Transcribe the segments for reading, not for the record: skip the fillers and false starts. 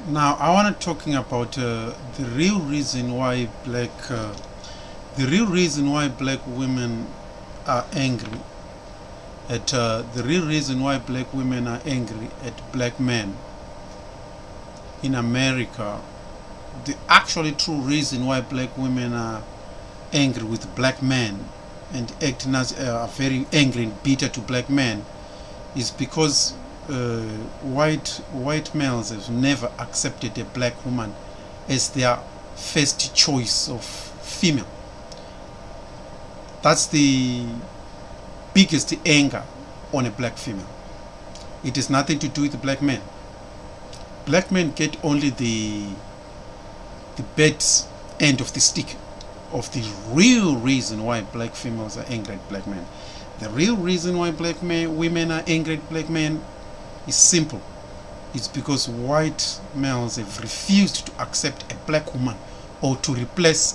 Now I want to talking about the real reason why black women are angry at the real reason why black women are angry at black men in America. The actually true reason why black women are angry with black men and acting as are very angry and bitter to black men is because white males have never accepted a black woman as their first choice of female. That's the biggest anger on a black female. It has nothing to do with black men. Black men get only the bad end of the stick of the real reason why black females are angry at black men. The real reason why women are angry at black men is simple. It's because white males have refused to accept a black woman or to replace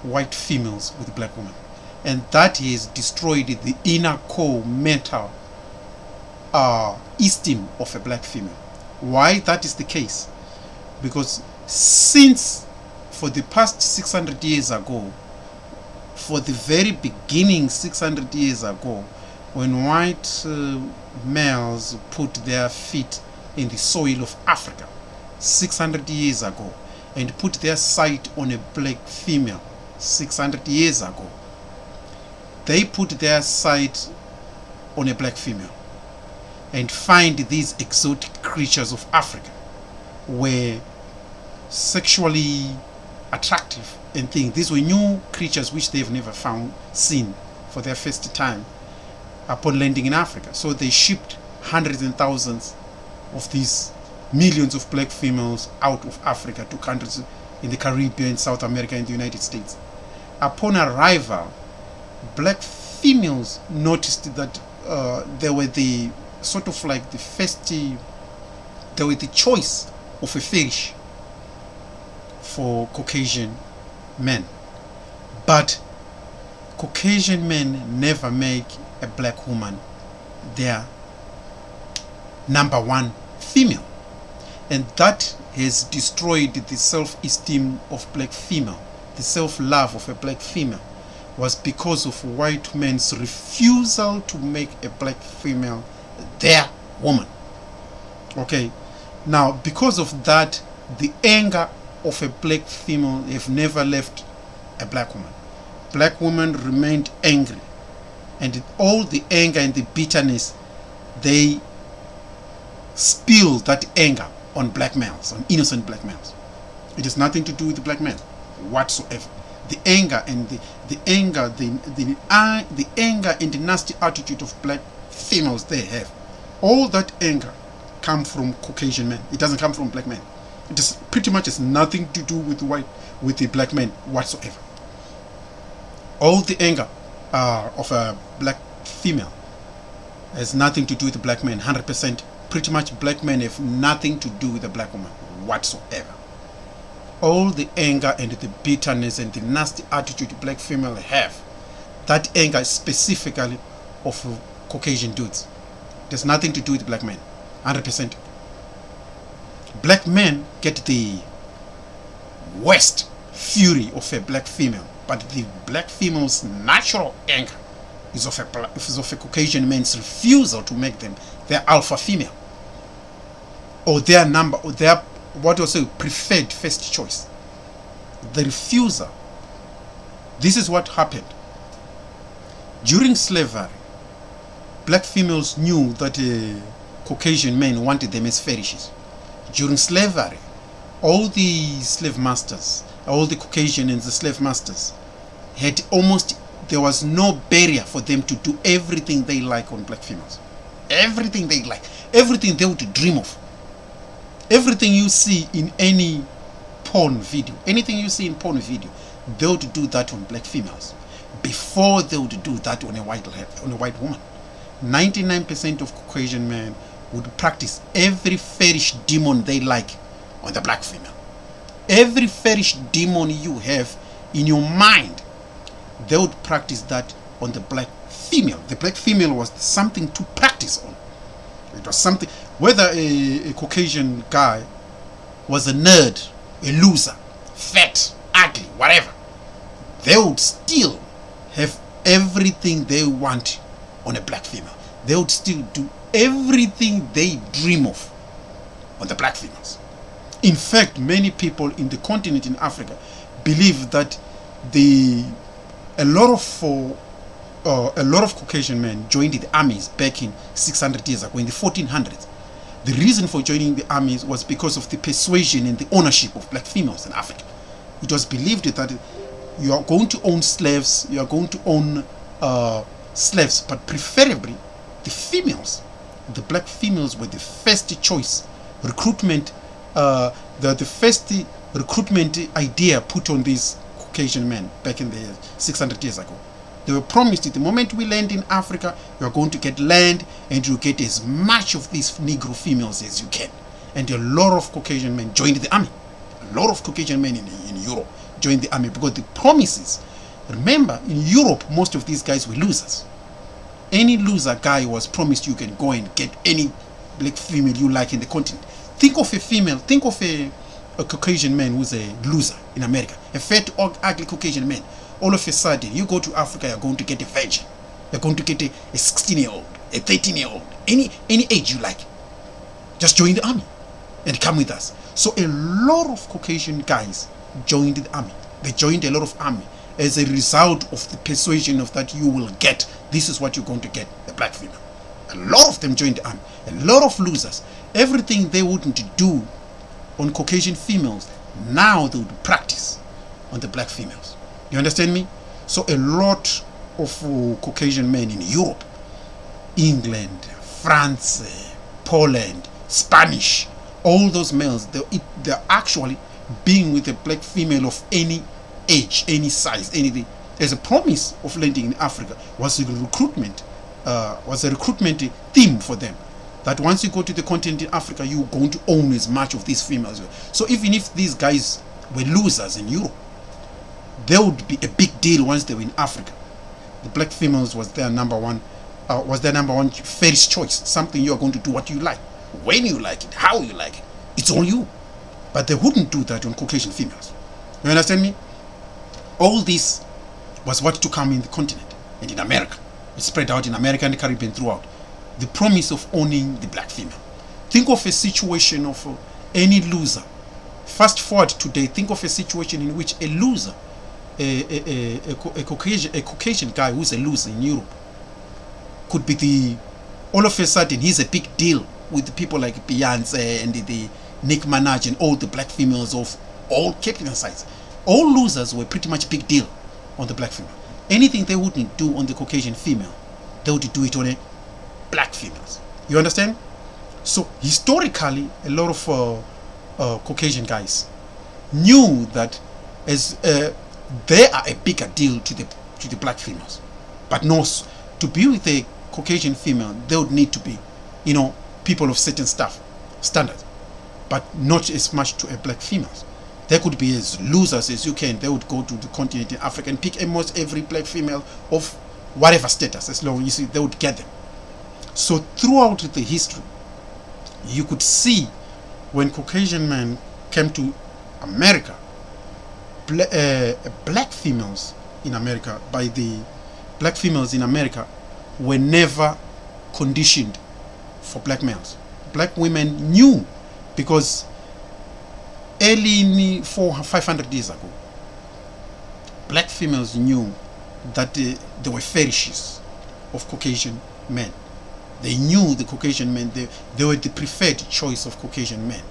white females with black women, and that has destroyed the inner core mental esteem of a black female. Why that is the case? Because since for the past 600 years ago, for the very beginning 600 years ago, when white males put their feet in the soil of Africa 600 years ago and put their sight on a black female 600 years ago, they put their sight on a black female and find these exotic creatures of Africa were sexually attractive and things. These were new creatures which they've never seen for their first time upon landing in Africa. So they shipped hundreds and thousands of these millions of black females out of Africa to countries in the Caribbean, South America, and the United States. Upon arrival, black females noticed that they were the sort of like the first, they were the choice of a fetish for Caucasian men. But Caucasian men never make a black woman their number one female, and that has destroyed the self-esteem of black female. The self-love of a black female was because of white men's refusal to make a black female their woman. Okay, now because of that, the anger of a black female have never left a black woman. Black women remained angry, and all the anger and the bitterness, they spill that anger on black males, on innocent black males. It has nothing to do with the black men whatsoever. The anger and the anger and the nasty attitude of black females they have, all that anger come from Caucasian men. It doesn't come from black men. It is pretty much has nothing to do with the black men whatsoever. All the anger of a black female has nothing to do with the black men. 100%. Pretty much black men have nothing to do with the black woman whatsoever. All the anger and the bitterness and the nasty attitude black female have, that anger is specifically of Caucasian dudes. There's nothing to do with black men. 100%. Black men get the worst fury of a black female, but the black female's natural anger is of a Caucasian man's refusal to make them their alpha female, or their what was a preferred first choice. The refusal. This is what happened during slavery. Black females knew that Caucasian men wanted them as fetishes. During slavery, all the slave masters, all the Caucasian and the slave masters had there was no barrier for them to do everything they like on black females. Everything they like, everything they would dream of. Everything you see in any porn video, anything you see in porn video, they would do that on black females before they would do that on a white woman. 99% of Caucasian men would practice every fetish demon they like on the black female. Every fetish demon you have in your mind, they would practice that on the black female. The black female was something to practice on. It was something. whether a Caucasian guy was a nerd, a loser, fat, ugly, whatever, they would still have everything they want on a black female. They would still do everything they dream of on the black females. In fact, many people in the continent in Africa believe that a lot of Caucasian men joined the armies back in 600 years ago, in the 1400s. The reason for joining the armies was because of the persuasion and the ownership of black females in Africa. It was believed that you are going to own slaves, you are going to own slaves, but preferably the females. The black females were the first choice recruitment, the first recruitment idea put on these Caucasian men back in the 600 years ago. They were promised that the moment we land in Africa, you are going to get land and you get as much of these Negro females as you can. And a lot of Caucasian men joined the army. A lot of Caucasian men in Europe joined the army because the promises. Remember, in Europe, most of these guys were losers. Any loser guy was promised you can go and get any black female you like in the continent. Think of a female, think of a Caucasian man who's a loser in America, a fat, ugly Caucasian man. All of a sudden, you go to Africa, you're going to get a virgin. You're going to get a 16-year-old, a 13-year-old, any age you like. Just join the army and come with us. So a lot of Caucasian guys joined the army. They joined a lot of army as a result of the persuasion of that you will get, this is what you're going to get, a black female. A lot of them joined the army. A lot of losers. Everything they wouldn't do on Caucasian females, now they would practice on the black females. You understand me? So a lot of Caucasian men in Europe, England, France, Poland, Spanish, all those males, they're actually being with a black female of any age, any size, anything. As a promise of landing in Africa was a recruitment theme for them. That once you go to the continent in Africa, you're going to own as much of these females. So even if these guys were losers in Europe, there would be a big deal once they were in Africa. The black females was their number one first choice. Something you are going to do what you like, when you like it, how you like it. It's all you. But they wouldn't do that on Caucasian females. You understand me? All this was what to come in the continent and in America. It spread out in America and the Caribbean throughout. The promise of owning the black female. Think of a situation of any loser. Fast forward today, think of a situation in which a loser, a Caucasian guy who's a loser in Europe, could be all of a sudden he's a big deal with the people like Beyonce and the Nick Minaj and all the black females of all Capricorn sides. All losers were pretty much big deal on the black female. Anything they wouldn't do on the Caucasian female, they would do it on a black females. You understand? So historically, a lot of Caucasian guys knew that as they are a bigger deal to the black females, but no, to be with a Caucasian female, they would need to be, people of certain standards, but not as much to a black females. They could be as losers as you can. They would go to the continent in Africa and pick almost every black female of whatever status, as long as they would get them. So throughout the history, you could see when Caucasian men came to America, black females in America, were never conditioned for black males. Black women knew, because early in 400-500 years ago, black females knew that there were fetishes of Caucasian men. They knew the Caucasian men, they were the preferred choice of Caucasian men,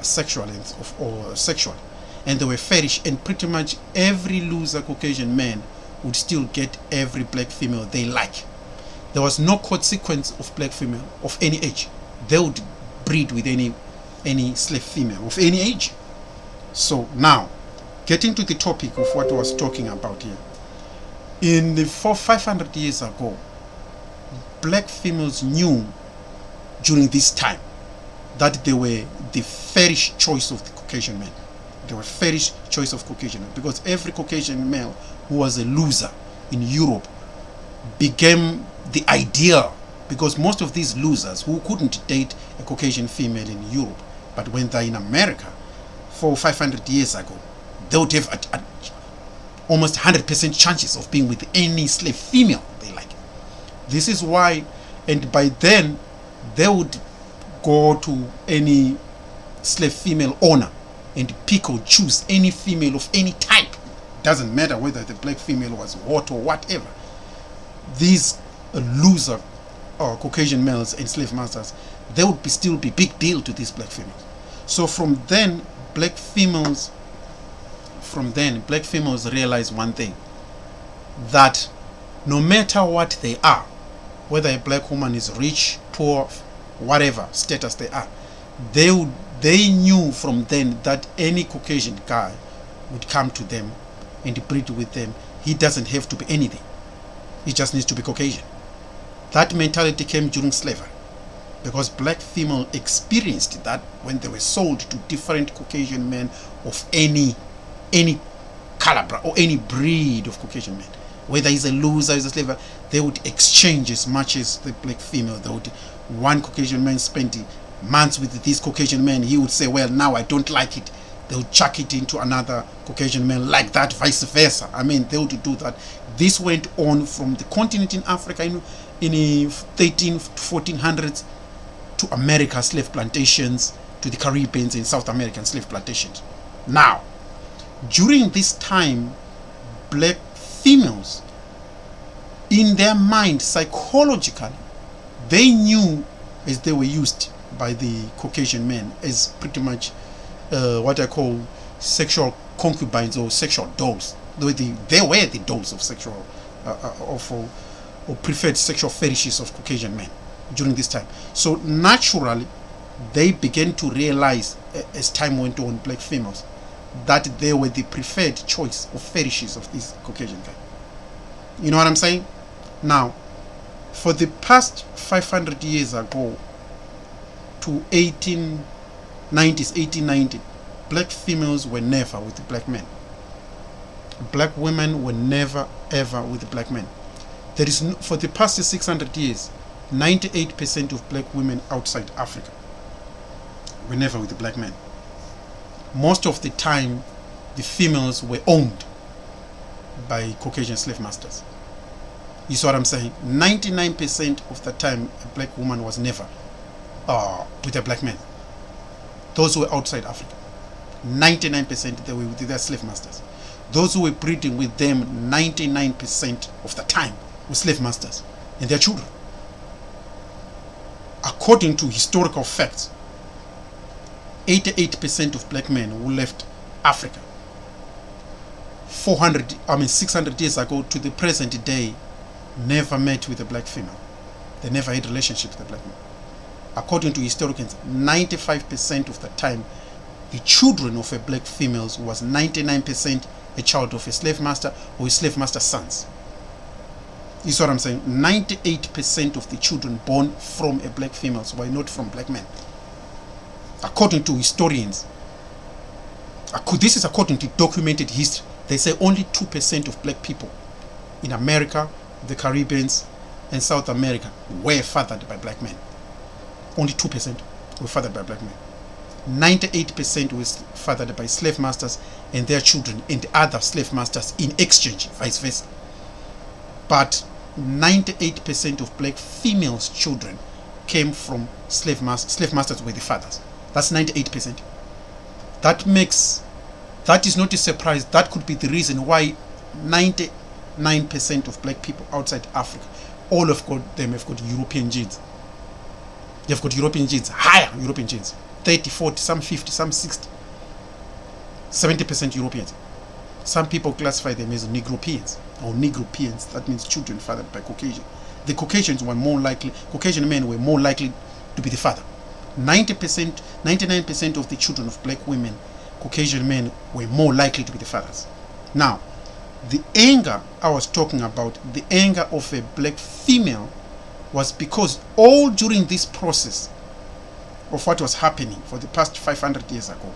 sexually or sexually. And they were fetish, and pretty much every loser Caucasian man would still get every black female they like. There was no consequence of black female of any age. They would breed with any slave female of any age. So now, getting to the topic of what I was talking about here. In the 400-500 years ago, black females knew during this time that they were the fetish choice of the Caucasian men. They were fetish choice of Caucasian men, because every Caucasian male who was a loser in Europe became the ideal Because most of these losers who couldn't date a Caucasian female in Europe, but when they're in America 400 or 500 years ago, they would have almost 100% chances of being with any slave female they like. This is why, and by then, they would go to any slave female owner and pick or choose any female of any type. Doesn't matter whether the black female was hot or whatever. These loser Caucasian males and slave masters, they would still be big deal to these black females. So from then, black females realize one thing, that no matter what they are, whether a black woman is rich, poor, whatever status they are, they knew from then that any Caucasian guy would come to them and breed with them. He doesn't have to be anything. He just needs to be Caucasian. That mentality came during slavery, because black female experienced that when they were sold to different Caucasian men of any caliber or any breed of Caucasian men. Whether he's a loser, he's a slave, they would exchange as much as the black female. One Caucasian man spent months with this Caucasian man. He would say, well, now I don't like it. They would chuck it into another Caucasian man, like that, vice versa. I mean, they would do that. This went on from the continent in Africa in the 13 to 1400s to America slave plantations, to the Caribbeans and South American slave plantations. Now, during this time, black females, in their mind, psychologically, they knew, as they were used by the Caucasian men, as pretty much what I call sexual concubines or sexual dolls. They were the dolls of sexual or preferred sexual fetishes of Caucasian men during this time. So naturally, they began to realize, as time went on, black females, that they were the preferred choice of fetishes of these Caucasian guys. You know what I'm saying? Now, for the past 500 years ago to 1890, black females were never with the black men. Black women were never ever with the black men. There is for the past 600 years, 98% of black women outside Africa were never with the black men. Most of the time, the females were owned by Caucasian slave masters. You see what I'm saying? 99% of the time, a black woman was never with a black man. Those who were outside Africa, 99% they were with their slave masters. Those who were breeding with them, 99% of the time, were slave masters and their children. According to historical facts, 88% of black men who left Africa 600 years ago to the present day never met with a black female. They never had relationships with a black man. According to historians, 95% of the time, the children of a black females was 99% a child of a slave master or a slave master's sons. You see what I'm saying? 98% of the children born from a black females were not from black men. According to historians, this is according to documented history, they say only 2% of black people in America, the Caribbean, and South America were fathered by black men. Only 2% were fathered by black men. 98% was fathered by slave masters and their children and other slave masters in exchange, vice versa. But 98% of black females' children came from slave masters were the fathers. That's 98%. That is not a surprise. That could be the reason why 99% of black people outside Africa, all of them have got European genes. They've got European genes, higher European genes. 30, 40, some 50, some 60. 70% Europeans. Some people classify them as Negropeans or Negropeans. That means children fathered by Caucasian. The Caucasian men were more likely to be the father. 99% of the children of black women, Caucasian men, were more likely to be the fathers. Now, the anger I was talking about, the anger of a black female, was because all during this process of what was happening for the past 500 years ago,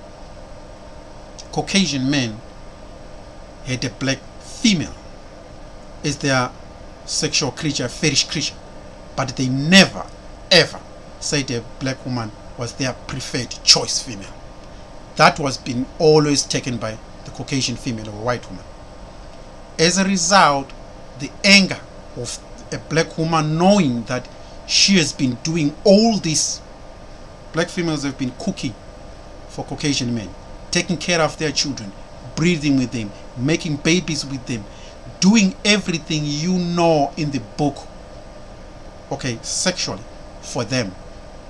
Caucasian men had a black female as their sexual creature, fetish creature. but they never ever said a black woman was their preferred choice female. That was been always taken by the Caucasian female or a white woman. As a result, the anger of a black woman knowing that she has been doing all this, black females have been cooking for Caucasian men, taking care of their children, breathing with them, making babies with them, doing everything you know in the book, okay, sexually for them.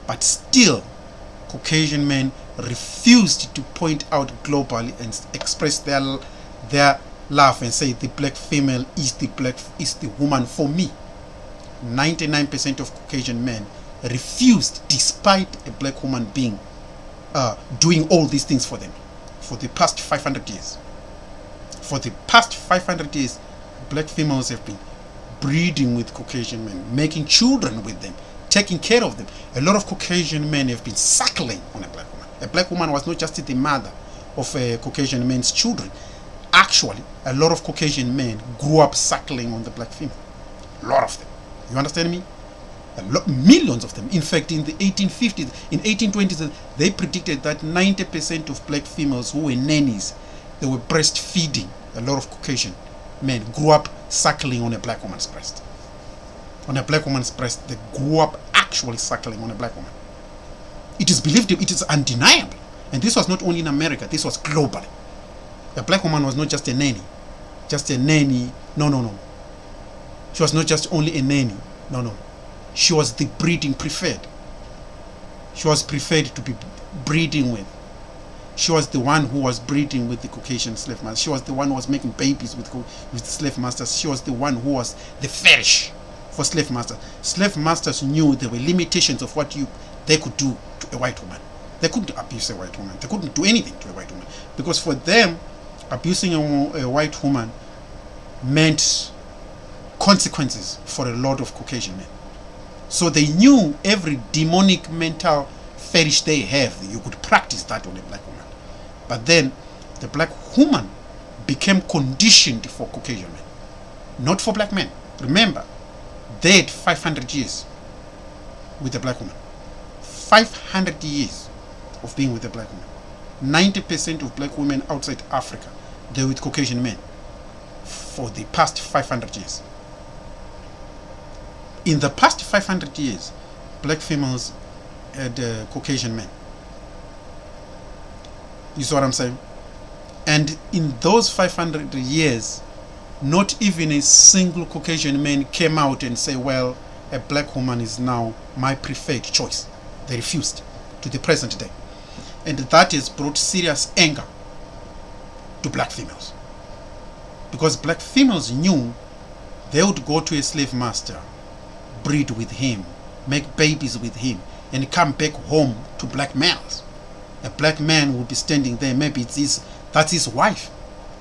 But still, Caucasian men refused to point out globally and express their love and say the black female is the woman for me. 99% of Caucasian men refused, despite a black woman being doing all these things for them for the past 500 years. For the past 500 years, black females have been breeding with Caucasian men, making children with them, taking care of them. A lot of Caucasian men have been suckling on a black woman. A black woman was not just the mother of a Caucasian man's children. Actually, a lot of Caucasian men grew up suckling on the black female. A lot of them. You understand me? Millions of them. In fact, in the 1850s, in 1820s, they predicted that 90% of black females who were nannies, they were breastfeeding. A lot of Caucasian men grew up suckling on a black woman's breast. On a black woman's breast, they grew up actually suckling on a black woman. It is believed, it is undeniable. And this was not only in America, this was globally. A black woman was not just a nanny. Just a nanny. No. She was not just only a nanny. No. She was the breeding preferred. She was preferred to be breeding with. She was the one who was breeding with the Caucasian slave masters. She was the one who was making babies with slave masters. She was the one who was the fetish for slave masters. Slave masters knew there were limitations of what they could do to a white woman. They couldn't abuse a white woman. They couldn't do anything to a white woman. Because for them, abusing a white woman meant consequences for a lot of Caucasian men. So they knew every demonic mental fetish they have, you could practice that on a black woman. But then the black woman became conditioned for Caucasian men, not for black men. Remember, they had 500 years with a black woman. 500 years of being with a black woman. 90% of black women outside Africa, they're with Caucasian men for the past 500 years. In the past 500 years, black females had Caucasian men. You see what I'm saying? And in those 500 years, not even a single Caucasian man came out and say, well, a black woman is now my preferred choice. They refused to the present day. And that has brought serious anger to black females. Because black females knew they would go to a slave master, breed with him, make babies with him, and come back home to black males. A black man would be standing there, maybe that's his wife.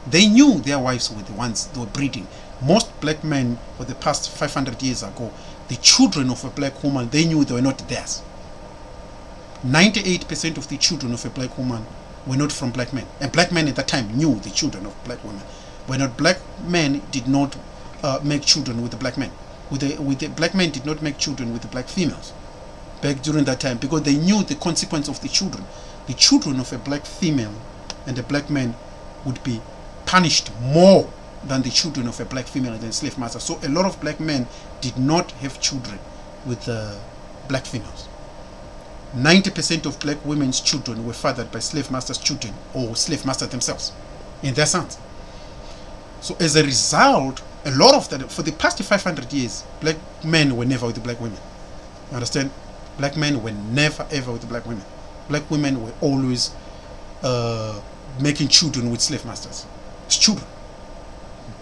They knew their wives were the ones they were breeding. Most black men for the past 500 years ago, the children of a black woman, they knew they were not theirs. 98% of the children of a black woman were not from black men. And black men at that time knew the children of black women. When black men did not make children with the black men. With the black men did not make children with the black females back during that time, because they knew the consequence of the children. The children of a black female and a black man would be punished more than the children of a black female and a slave master. So a lot of black men did not have children with black females. 90% of black women's children were fathered by slave masters' children or slave masters themselves and their sons. So as a result, a lot of that, for the past 500 years, black men were never with the black women. You understand? Black men were never ever with the black women. Black women were always making children with slave masters. It's children.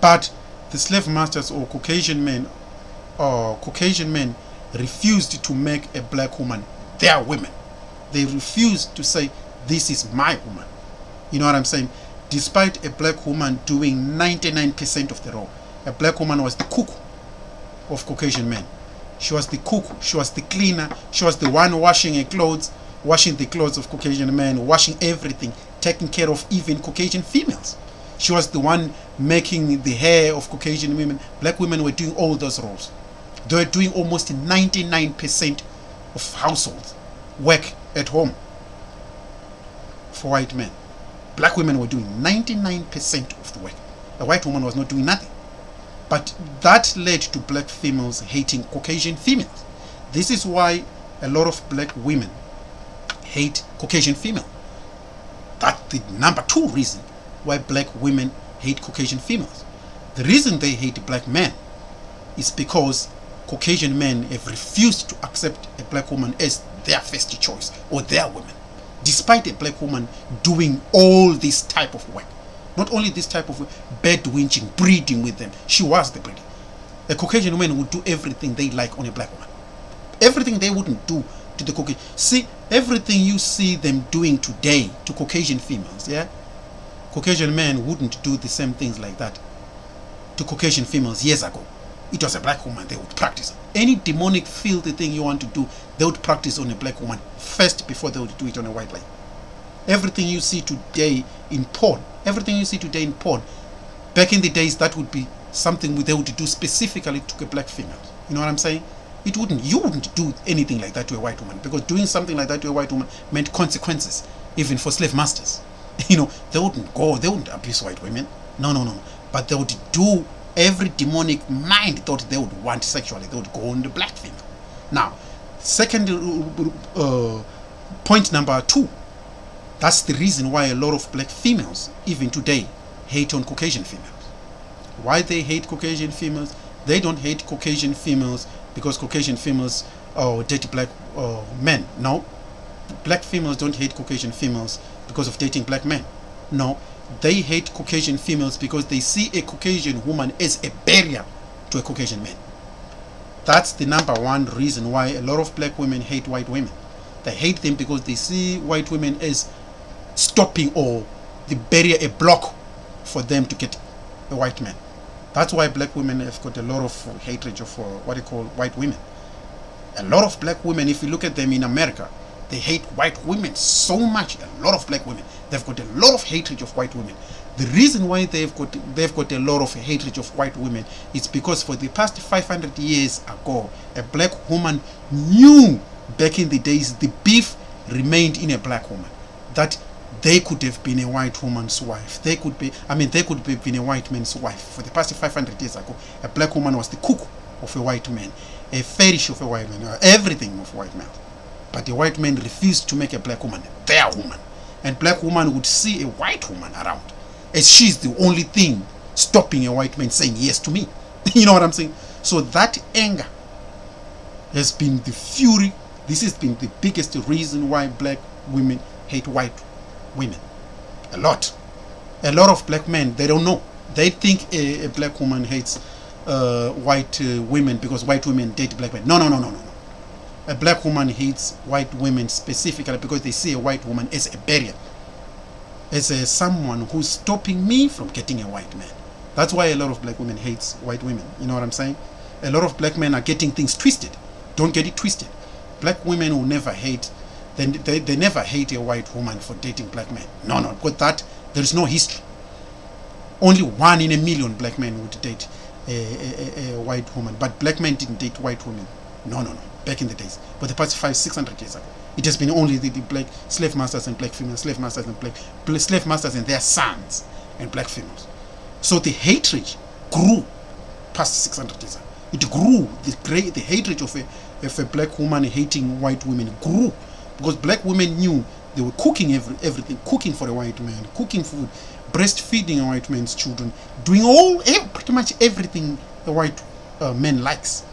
But the slave masters or Caucasian men refused to make a black woman their women. They refused to say, this is my woman. You know what I'm saying? Despite a black woman doing 99% of the role, a black woman was the cook of Caucasian men. She was the cook, she was the cleaner, she was the one washing the clothes of Caucasian men, washing everything, taking care of even Caucasian females. She was the one making the hair of Caucasian women. Black women were doing all those roles. They were doing almost 99% of household work at home for white men. Black women were doing 99% of the work. A white woman was not doing nothing. But that led to black females hating Caucasian females. This is why a lot of black women hate Caucasian females. That's the number 2 reason why black women hate Caucasian females. The reason they hate black men is because Caucasian men have refused to accept a black woman as their first choice or their woman, despite a black woman doing all this type of work. Not only this type of work, bed winching, breeding with them. She was the breeder. A Caucasian woman would do everything they like on a black woman. Everything they wouldn't do to the Caucasian. See, everything you see them doing today to Caucasian females, yeah? Caucasian men wouldn't do the same things like that to Caucasian females years ago. It was a black woman they would practice. Any demonic filthy thing you want to do, they would practice on a black woman first before they would do it on a white lady. Everything you see today in porn, back in the days, that would be something they would do specifically to a black female. You know what I'm saying? You wouldn't do anything like that to a white woman, because doing something like that to a white woman meant consequences, even for slave masters. They wouldn't abuse white women. No. But they would do every demonic mind thought they would want sexually. They would go on the black female. Now, second point number 2. That's the reason why a lot of black females, even today, hate on Caucasian females. Why they hate Caucasian females? They don't hate Caucasian females because Caucasian females date black men. No. Black females don't hate Caucasian females because of dating black men. No. They hate Caucasian females because they see a Caucasian woman as a barrier to a Caucasian man. That's the number 1 reason why a lot of black women hate white women. They hate them because they see white women as stopping or the barrier, a block for them to get a white man. That's why black women have got a lot of hatred of what they call white women. A lot of black women, if you look at them in America, they hate white women so much. A lot of black women, they've got a lot of hatred of white women. The reason why they've got a lot of hatred of white women is because for the past 500 years ago, a black woman knew back in the days the beef remained in a black woman, that they could have been a white woman's wife. They could have been a white man's wife. For the past 500 years ago, a black woman was the cook of a white man, a fetish of a white man, everything of a white man. But the white man refused to make a black woman their woman. And black woman would see a white woman around as she's the only thing stopping a white man saying yes to me. You know what I'm saying? So that anger has been the fury. This has been the biggest reason why black women hate white women. A lot of black men, they don't know. They think a black woman hates white women because white women date black men. No. A black woman hates white women specifically because they see a white woman as a barrier, as someone who's stopping me from getting a white man. That's why a lot of black women hates white women. You know what I'm saying? A lot of black men are getting things twisted. Don't get it twisted. Black women will never hate. They never hate a white woman for dating black men. No, because that there is no history. Only 1 in a million black men would date a white woman, but black men didn't date white women. No. Back in the days, but the past 500-600 years ago, it has been only the black slave masters and black female slave masters and black slave masters and their sons and black females. So the hatred grew past 600 years ago. It grew. The hatred of a black woman hating white women grew because black women knew they were cooking everything, cooking for a white man, cooking food, breastfeeding a white man's children, doing pretty much everything a white man likes.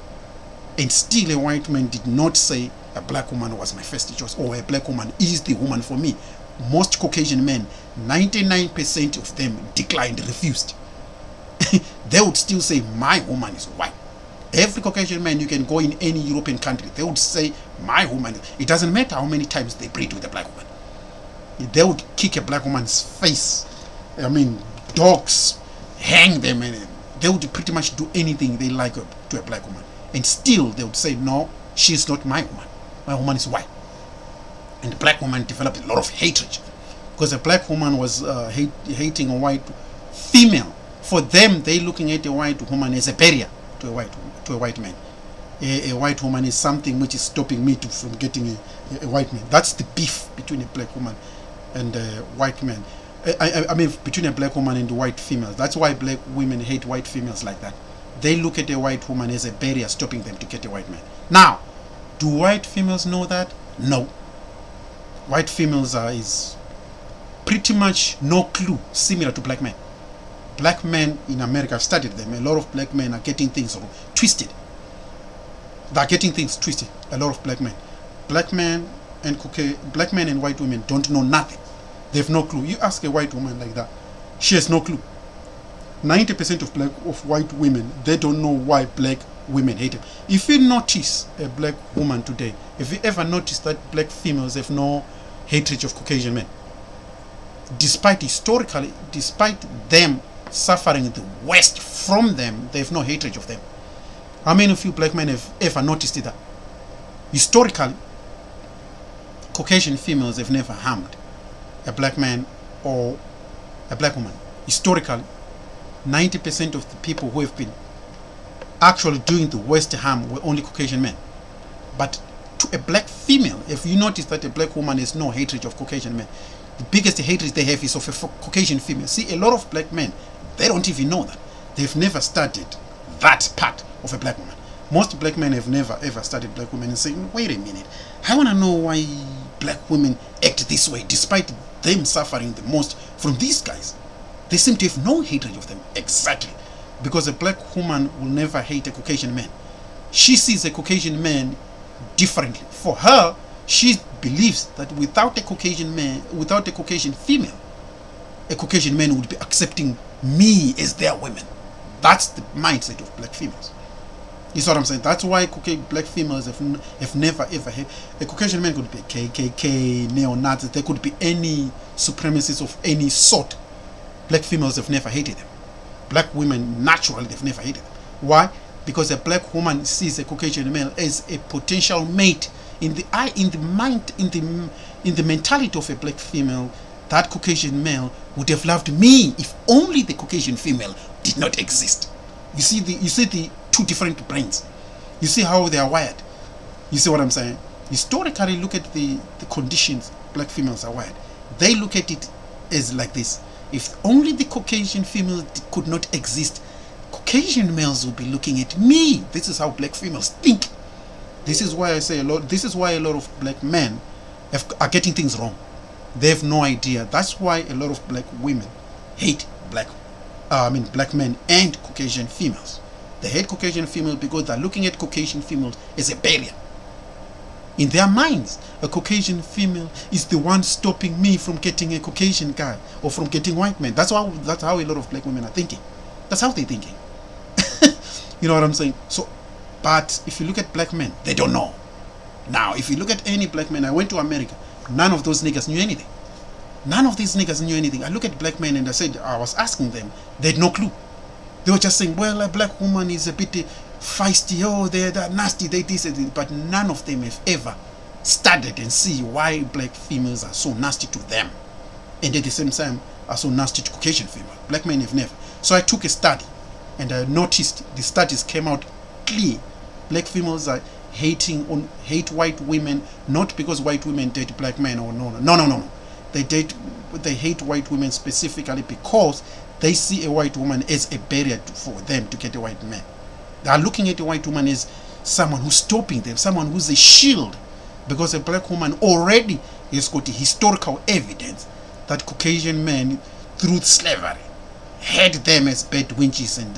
And still a white man did not say a black woman was my first choice or a black woman is the woman for me. Most Caucasian men, 99% of them declined, refused. They would still say my woman is white. Every Caucasian man, you can go in any European country, they would say my woman. It doesn't matter how many times they breed with a black woman. They would kick a black woman's face. Dogs, hang them, and they would pretty much do anything they like to a black woman. And still they would say, no, she's not my woman. My woman is white. And the black woman developed a lot of hatred because a black woman was hating a white female. For them, they looking at a white woman as a barrier to a white man. a white woman is something which is stopping me from getting a white man. That's the beef between a black woman and a white man. I mean, between a black woman and white females. That's why black women hate white females like that. They look at a white woman as a barrier stopping them to get a white man. Now, do white females know that? No. White females is pretty much no clue, similar to black men. Black men in America, I've studied them. A lot of black men are getting things twisted. They're getting things twisted. A lot of black men. Black men and white women don't know nothing. They have no clue. You ask a white woman like that, she has no clue. 90% of white women, they don't know why black women hate them. If you notice a black woman today, if you ever notice that black females have no hatred of Caucasian men, despite them suffering the worst from them, they have no hatred of them. How many of you black men have ever noticed that? Historically, Caucasian females have never harmed a black man or a black woman. Historically, 90% of the people who have been actually doing the worst harm were only Caucasian men. But to a black female, if you notice that a black woman has no hatred of Caucasian men, the biggest hatred they have is of a Caucasian female. See, a lot of black men, they don't even know that. They've never studied that part of a black woman. Most black men have never ever studied black women and saying, wait a minute, I want to know why black women act this way despite them suffering the most from these guys. They seem to have no hatred of them. Exactly. Because a black woman will never hate a Caucasian man. She sees a Caucasian man differently. For her, she believes that without a Caucasian man, without a Caucasian female, a Caucasian man would be accepting me as their women. That's the mindset of black females. You see what I'm saying? That's why black females have never ever had a Caucasian man. Could be KKK, neo-Nazis. There could be any supremacists of any sort. Black females have never hated them. Black women, naturally, they've never hated them. Why? Because a black woman sees a Caucasian male as a potential mate. In the mentality of a black female, that Caucasian male would have loved me if only the Caucasian female did not exist. You see the two different brains. You see how they are wired. You see what I'm saying? Historically, look at the conditions black females are wired. They look at it as like this. If only the Caucasian female could not exist, Caucasian males would be looking at me. This is how black females think. This is why I say this is why a lot of black men are getting things wrong. They have no idea. That's why a lot of black women hate black men and Caucasian females. They hate Caucasian females because they're looking at Caucasian females as a barrier. In their minds, a Caucasian female is the one stopping me from getting a Caucasian guy or from getting white men. That's how a lot of black women are thinking. That's how they're thinking. You know what I'm saying? So, but if you look at black men, they don't know. Now, if you look at any black men, I went to America, none of those niggas knew anything. None of these niggas knew anything. I look at black men and I was asking them, they had no clue. They were just saying, well, a black woman is a bit feisty, oh, they're nasty, they this and this. But none of them have ever studied and see why black females are so nasty to them. And at the same time, are so nasty to Caucasian females. Black men have never. So I took a study and I noticed the studies came out clear. Black females are hate white women, not because white women date black men or no. They hate white women specifically because they see a white woman as a barrier for them to get a white man. They are looking at a white woman as someone who's stopping them, someone who's a shield, because a black woman already has got historical evidence that Caucasian men, through slavery, had them as bad wenches and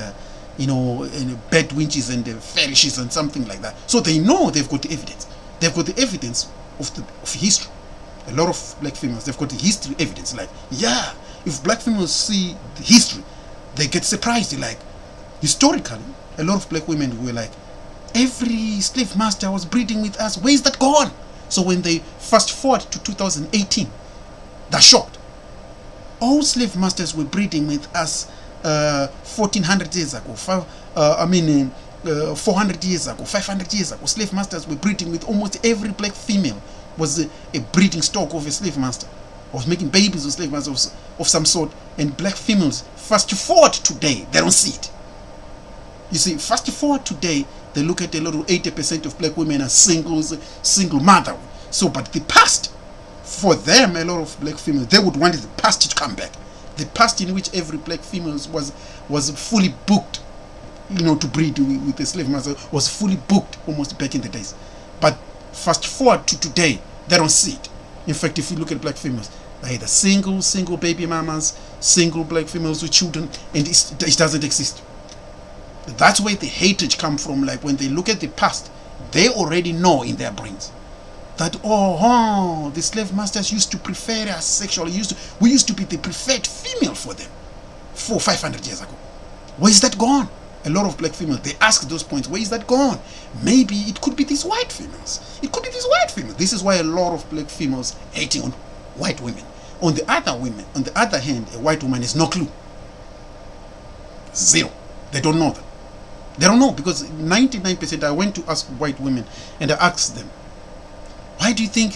bad wenches and fetishes and something like that. So they know they've got the evidence. They've got the evidence of history. A lot of black females, they've got the history evidence. Like, yeah, if black females see the history, they get surprised. They're like, historically, a lot of black women were like, every slave master was breeding with us. Where is that gone? So when they fast forward to 2018, they're shocked. All slave masters were breeding with us 1400 years ago, 400 years ago, 500 years ago. Slave masters were breeding with almost every black female was a breeding stock of a slave master, was making babies with slave masters of some sort. And black females, fast forward today, they don't see it. You see, fast forward today, They look at a lot of 80% of black women as single mother. So, but the past, for them, a lot of black females, they would want the past to come back. The past in which every black female was fully booked, to breed with the slave master, was fully booked almost back in the days. But fast forward to today, they don't see it. In fact, if you look at black females, they're either single baby mamas, single black females with children, and it doesn't exist. That's where the hatred comes from. Like when they look at the past, they already know in their brains that the slave masters used to prefer us sexually. We used to be the preferred female for them 500 years ago. Where is that gone? A lot of black females, they ask those points, where is that gone? Maybe it could be these white females. It could be these white females. This is why a lot of black females hating on white women. On the other hand, a white woman has no clue. Zero. They don't know that. They don't know, because 99%, I went to ask white women and I asked them, why do you think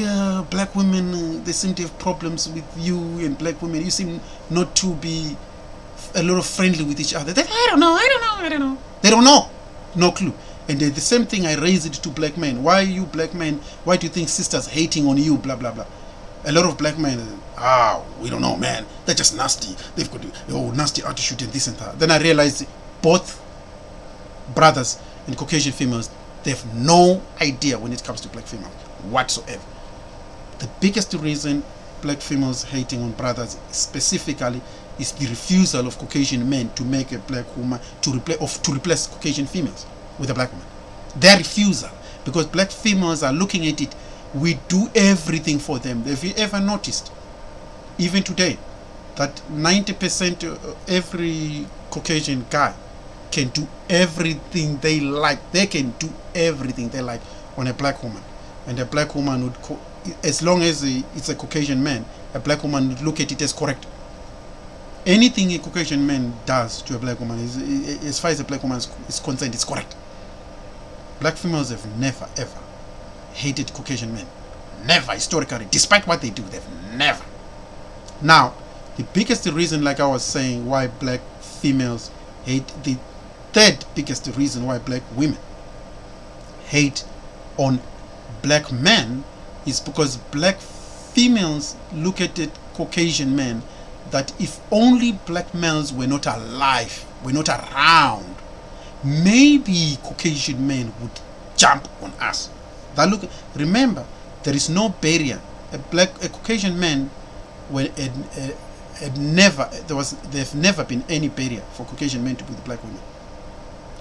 black women, they seem to have problems with you and black women? You seem not to be a lot of friendly with each other. I don't know. They don't know. No clue. And the same thing, I raise it to black men. Why you black men, why do you think sisters hating on you, blah, blah, blah. A lot of black men, we don't know, man. They're just nasty. They've got nasty attitude and this and that. Then I realized both brothers and Caucasian females, they have no idea when it comes to black females whatsoever. The biggest reason black females hating on brothers specifically is the refusal of Caucasian men to make a black woman to replace Caucasian females with a black woman. Their refusal, because black females are looking at it, we do everything for them. Have you ever noticed, even today, that 90% of every Caucasian guy can do everything they like? They can do everything they like on a black woman. And a black woman would, as long as it's a Caucasian man, a black woman would look at it as correct. Anything a Caucasian man does to a black woman, as far as a black woman is concerned, it's correct. Black females have never, ever hated Caucasian men. Never, historically. Despite what they do, they've never. Now, the biggest reason, like I was saying, why black females hate, the third biggest reason why black women hate on black men is because black females look at the Caucasian men that if only black males were not alive, were not around, maybe Caucasian men would jump on us. Remember, there is no barrier. A Caucasian man, there've never been any barrier for Caucasian men to be with black women.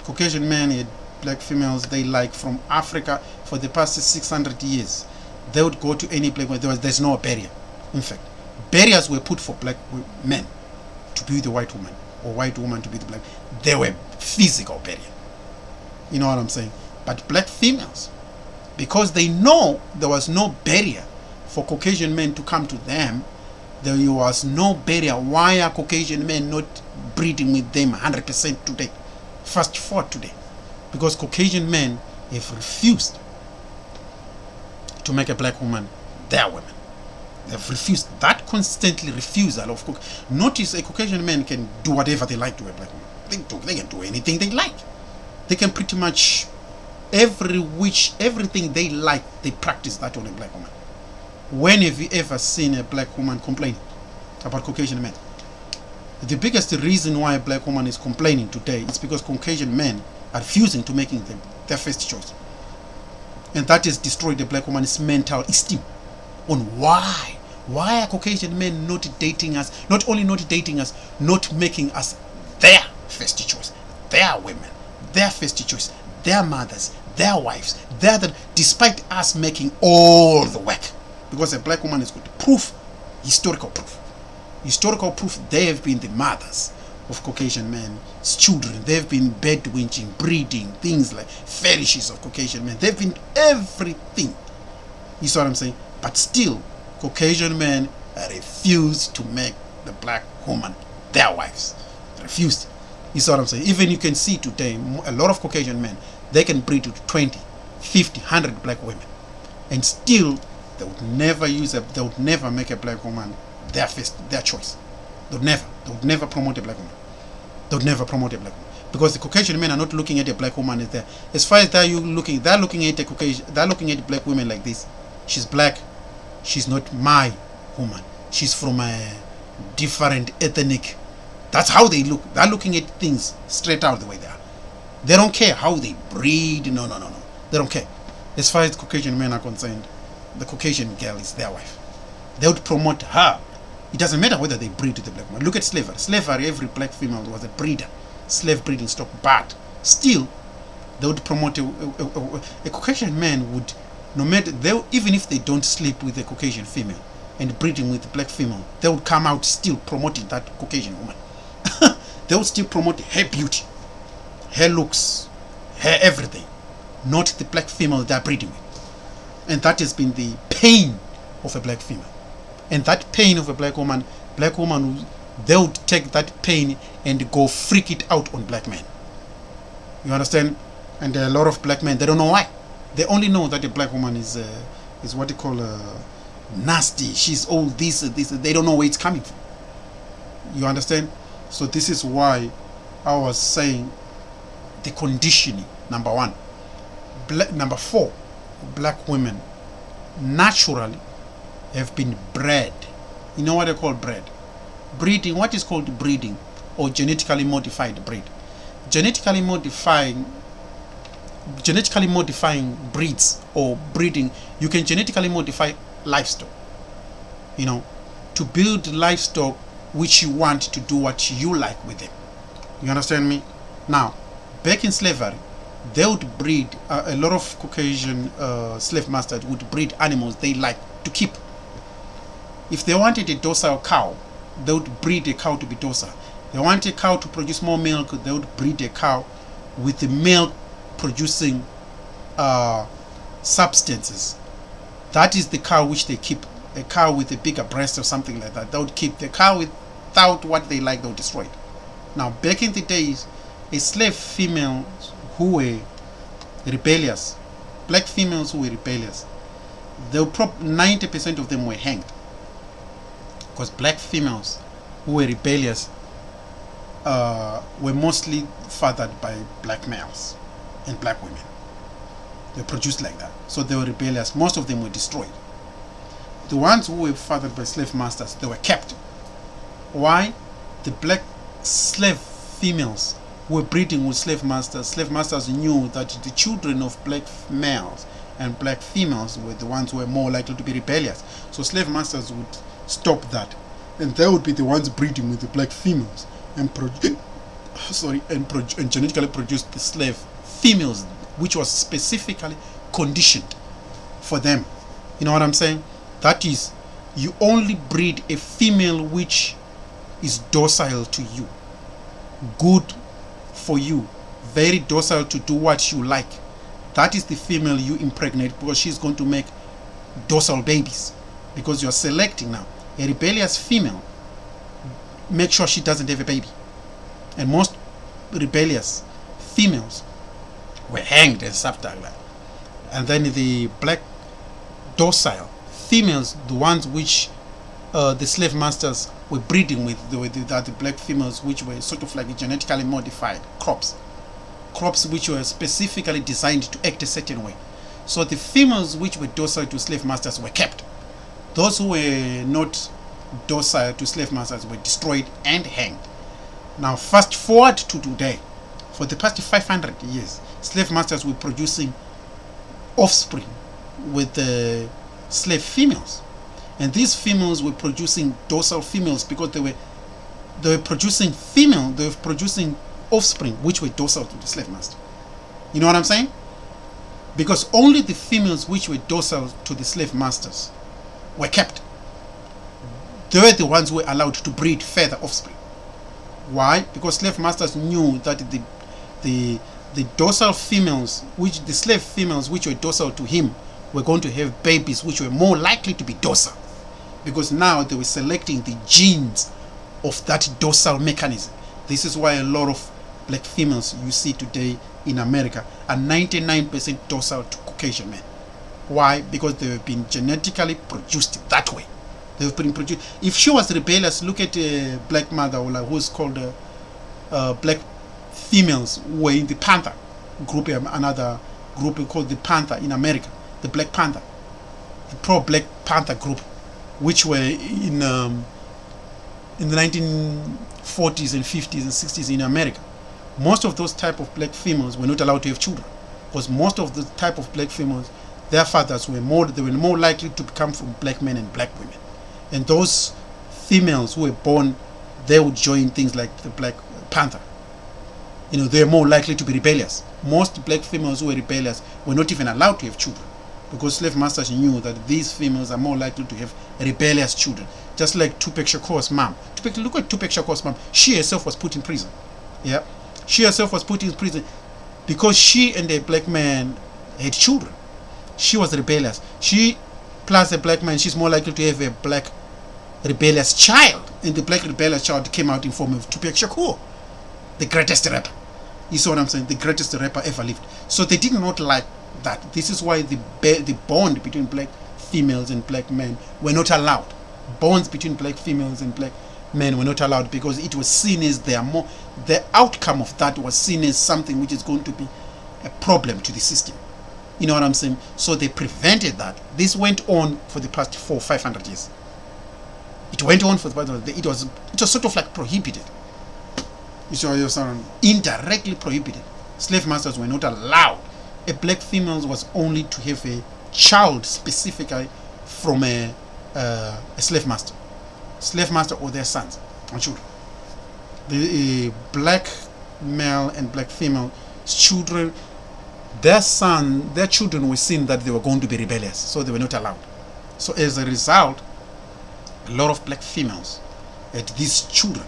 Caucasian men had black females they like from Africa for the past 600 years. They would go to any black woman. There's no barrier. In fact, barriers were put for black men to be with the white woman, or white woman to be the black. They were physical barrier. You know what I'm saying? But black females, because they know there was no barrier for Caucasian men to come to them, there was no barrier. Why are Caucasian men not breeding with them 100% today? Fast forward today. Because Caucasian men have refused to make a black woman their woman. They've refused. That constantly refusal of notice a Caucasian man can do whatever they like to a black woman. They can do anything they like. They can pretty much everything they like, they practice that on a black woman. When have you ever seen a black woman complain about Caucasian men? The biggest reason why a black woman is complaining today is because Caucasian men are refusing to making them their first choice. And that has destroyed the black woman's mental esteem. On why are Caucasian men not dating us, not only not dating us, not making us their first choice, their women, their first choice, their mothers, their wives, despite us making all the work. Because a black woman has got proof, historical proof, they have been the mothers of Caucasian men's children. They've been bedwinching, breeding, things like fetishes of Caucasian men. They've been everything. You see what I'm saying? But still, Caucasian men refuse to make the black woman their wives. Refused. You see what I'm saying? Even you can see today, a lot of Caucasian men, they can breed to 20, 50, 100 black women. And still, they would never make a black woman their choice. They would never promote a black woman. because the Caucasian men are not looking at a black woman as there. As far as they're looking at a Caucasian, they're looking at black women like this. She's black. She's not my woman. She's from a different ethnic. That's how they look. They're looking at things straight out the way they are. They don't care how they breed. No. They don't care. As far as Caucasian men are concerned, the Caucasian girl is their wife. They would promote her. It doesn't matter whether they breed to the black woman. Look at slavery. Slavery, every black female was a breeder. Slave breeding stock. But still, they would promote a Caucasian man would, no matter, even if they don't sleep with a Caucasian female and breeding with a black female, they would come out still promoting that Caucasian woman. They would still promote her beauty, her looks, her everything, not the black female they're breeding with. And that has been the pain of a black female. And that pain of a black woman, they would take that pain and go freak it out on black men. You understand? And there are a lot of black men, they don't know why. They only know that a black woman is what they call nasty. She's all this. They don't know where it's coming from. You understand? So this is why I was saying the conditioning, number one. Number four, black women naturally have been bred. You know what I call bred? Breeding. What is called breeding or genetically modified breed? Genetically modifying breeds or breeding. You can genetically modify livestock, you know, to build livestock which you want to do what you like with them. You understand me? Now, back in slavery, they would breed, a lot of Caucasian slave masters would breed animals they like to keep. If they wanted a docile cow, they would breed a cow to be docile. They want a cow to produce more milk, they would breed a cow with the milk producing substances. That is the cow which they keep. A cow with a bigger breast or something like that. They would keep the cow without what they like, they would destroy it. Now, back in the days, a slave female who were rebellious, black females who were rebellious, 90% of them were hanged. Because black females who were rebellious were mostly fathered by black males and black women. They were produced like that. So they were rebellious. Most of them were destroyed. The ones who were fathered by slave masters, they were kept. Why? The black slave females who were breeding with slave masters knew that the children of black males and black females were the ones who were more likely to be rebellious. So slave masters would stop that, and they would be the ones breeding with the black females and genetically produce the slave females, which was specifically conditioned for them. You know what I'm saying? That is, you only breed a female which is docile to you, good for you, very docile to do what you like. That is the female you impregnate, because she's going to make docile babies. Because you're selecting now a rebellious female, make sure she doesn't have a baby. And most rebellious females were hanged and stuff like that. And then the black docile females, the ones which the slave masters were breeding with, the black females which were sort of like genetically modified crops which were specifically designed to act a certain way. So the females which were docile to slave masters were kept. Those who were not docile to slave masters were destroyed and hanged. Now fast forward to today. For the past 500 years, slave masters were producing offspring with slave females, and these females were producing docile females because they were producing offspring which were docile to the slave master. You know what I'm saying? Because only the females which were docile to the slave masters were kept. They were the ones who were allowed to breed further offspring. Why? Because slave masters knew that the docile females, the slave females which were docile to him, were going to have babies which were more likely to be docile, because now they were selecting the genes of that docile mechanism. This is why a lot of black females you see today in America are 99% docile to Caucasian men. Why? Because they have been genetically produced that way. They have been produced. If she was rebellious, look at a black mother who's called black females were in the Panther group, another group called the Panther in America, the Black Panther, the pro-Black Panther group, which were in the 1940s and 50s and 60s in America. Most of those type of black females were not allowed to have children, because most of the type of black females, their fathers were more likely to come from black men and black women, and those females who were born, they would join things like the Black Panther. They're more likely to be rebellious. Most black females who were rebellious were not even allowed to have children, because slave masters knew that these females are more likely to have rebellious children. Just like Tupac Shakur's mom. Look at Tupac Shakur's mom. She herself was put in prison. Yeah, she herself was put in prison because she and a black man had children. She was rebellious. She plus a black man, she's more likely to have a black rebellious child, and the black rebellious child came out in form of Tupac Shakur, the greatest rapper. You see what I'm saying? The greatest rapper ever lived. So they did not like that. This is why the bond between black females and black men were not allowed. Bonds between black females and black men were not allowed, because it was seen as the outcome of that was seen as something which is going to be a problem to the system. You know what I'm saying? So they prevented that. This went on for the past 400-500 years. It went on for the past. It was sort of like prohibited. You see what you're saying? Indirectly prohibited. Slave masters were not allowed. A black female was only to have a child specifically from a slave master or their sons and children. The black male and black female children, their children were seen that they were going to be rebellious, so they were not allowed. So as a result, a lot of black females had these children,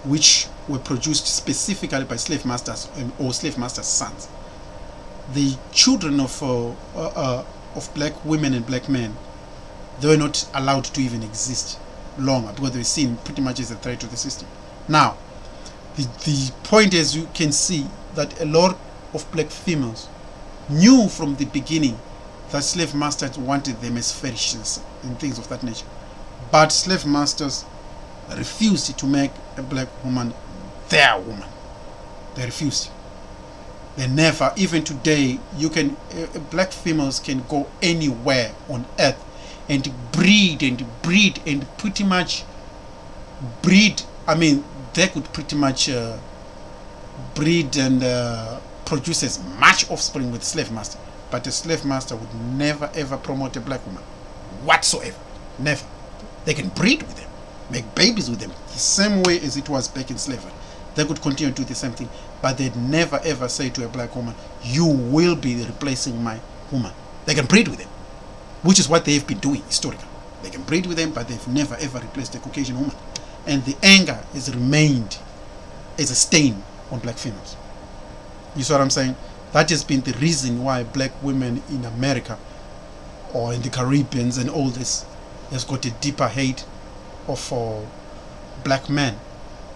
which were produced specifically by slave masters or slave masters' sons. The children of black women and black men, they were not allowed to even exist longer, because they were seen pretty much as a threat to the system. Now, the point is, you can see that a lot of black females knew from the beginning that slave masters wanted them as fetishes and things of that nature. But slave masters refused to make a black woman their woman. They refused. They never, even today, black females can go anywhere on earth and breed and pretty much breed. I mean, they could pretty much breed and produce as much offspring with slave master. But a slave master would never ever promote a black woman whatsoever. Never. They can breed with them, make babies with them, the same way as it was back in slavery. They could continue to do the same thing, but they'd never ever say to a black woman, you will be replacing my woman. They can breed with them, which is what they've been doing historically. They can breed with them, but they've never ever replaced a Caucasian woman. And the anger has remained as a stain on black females. You see what I'm saying? That has been the reason why black women in America or in the Caribbean and all this has got a deeper hate of black men.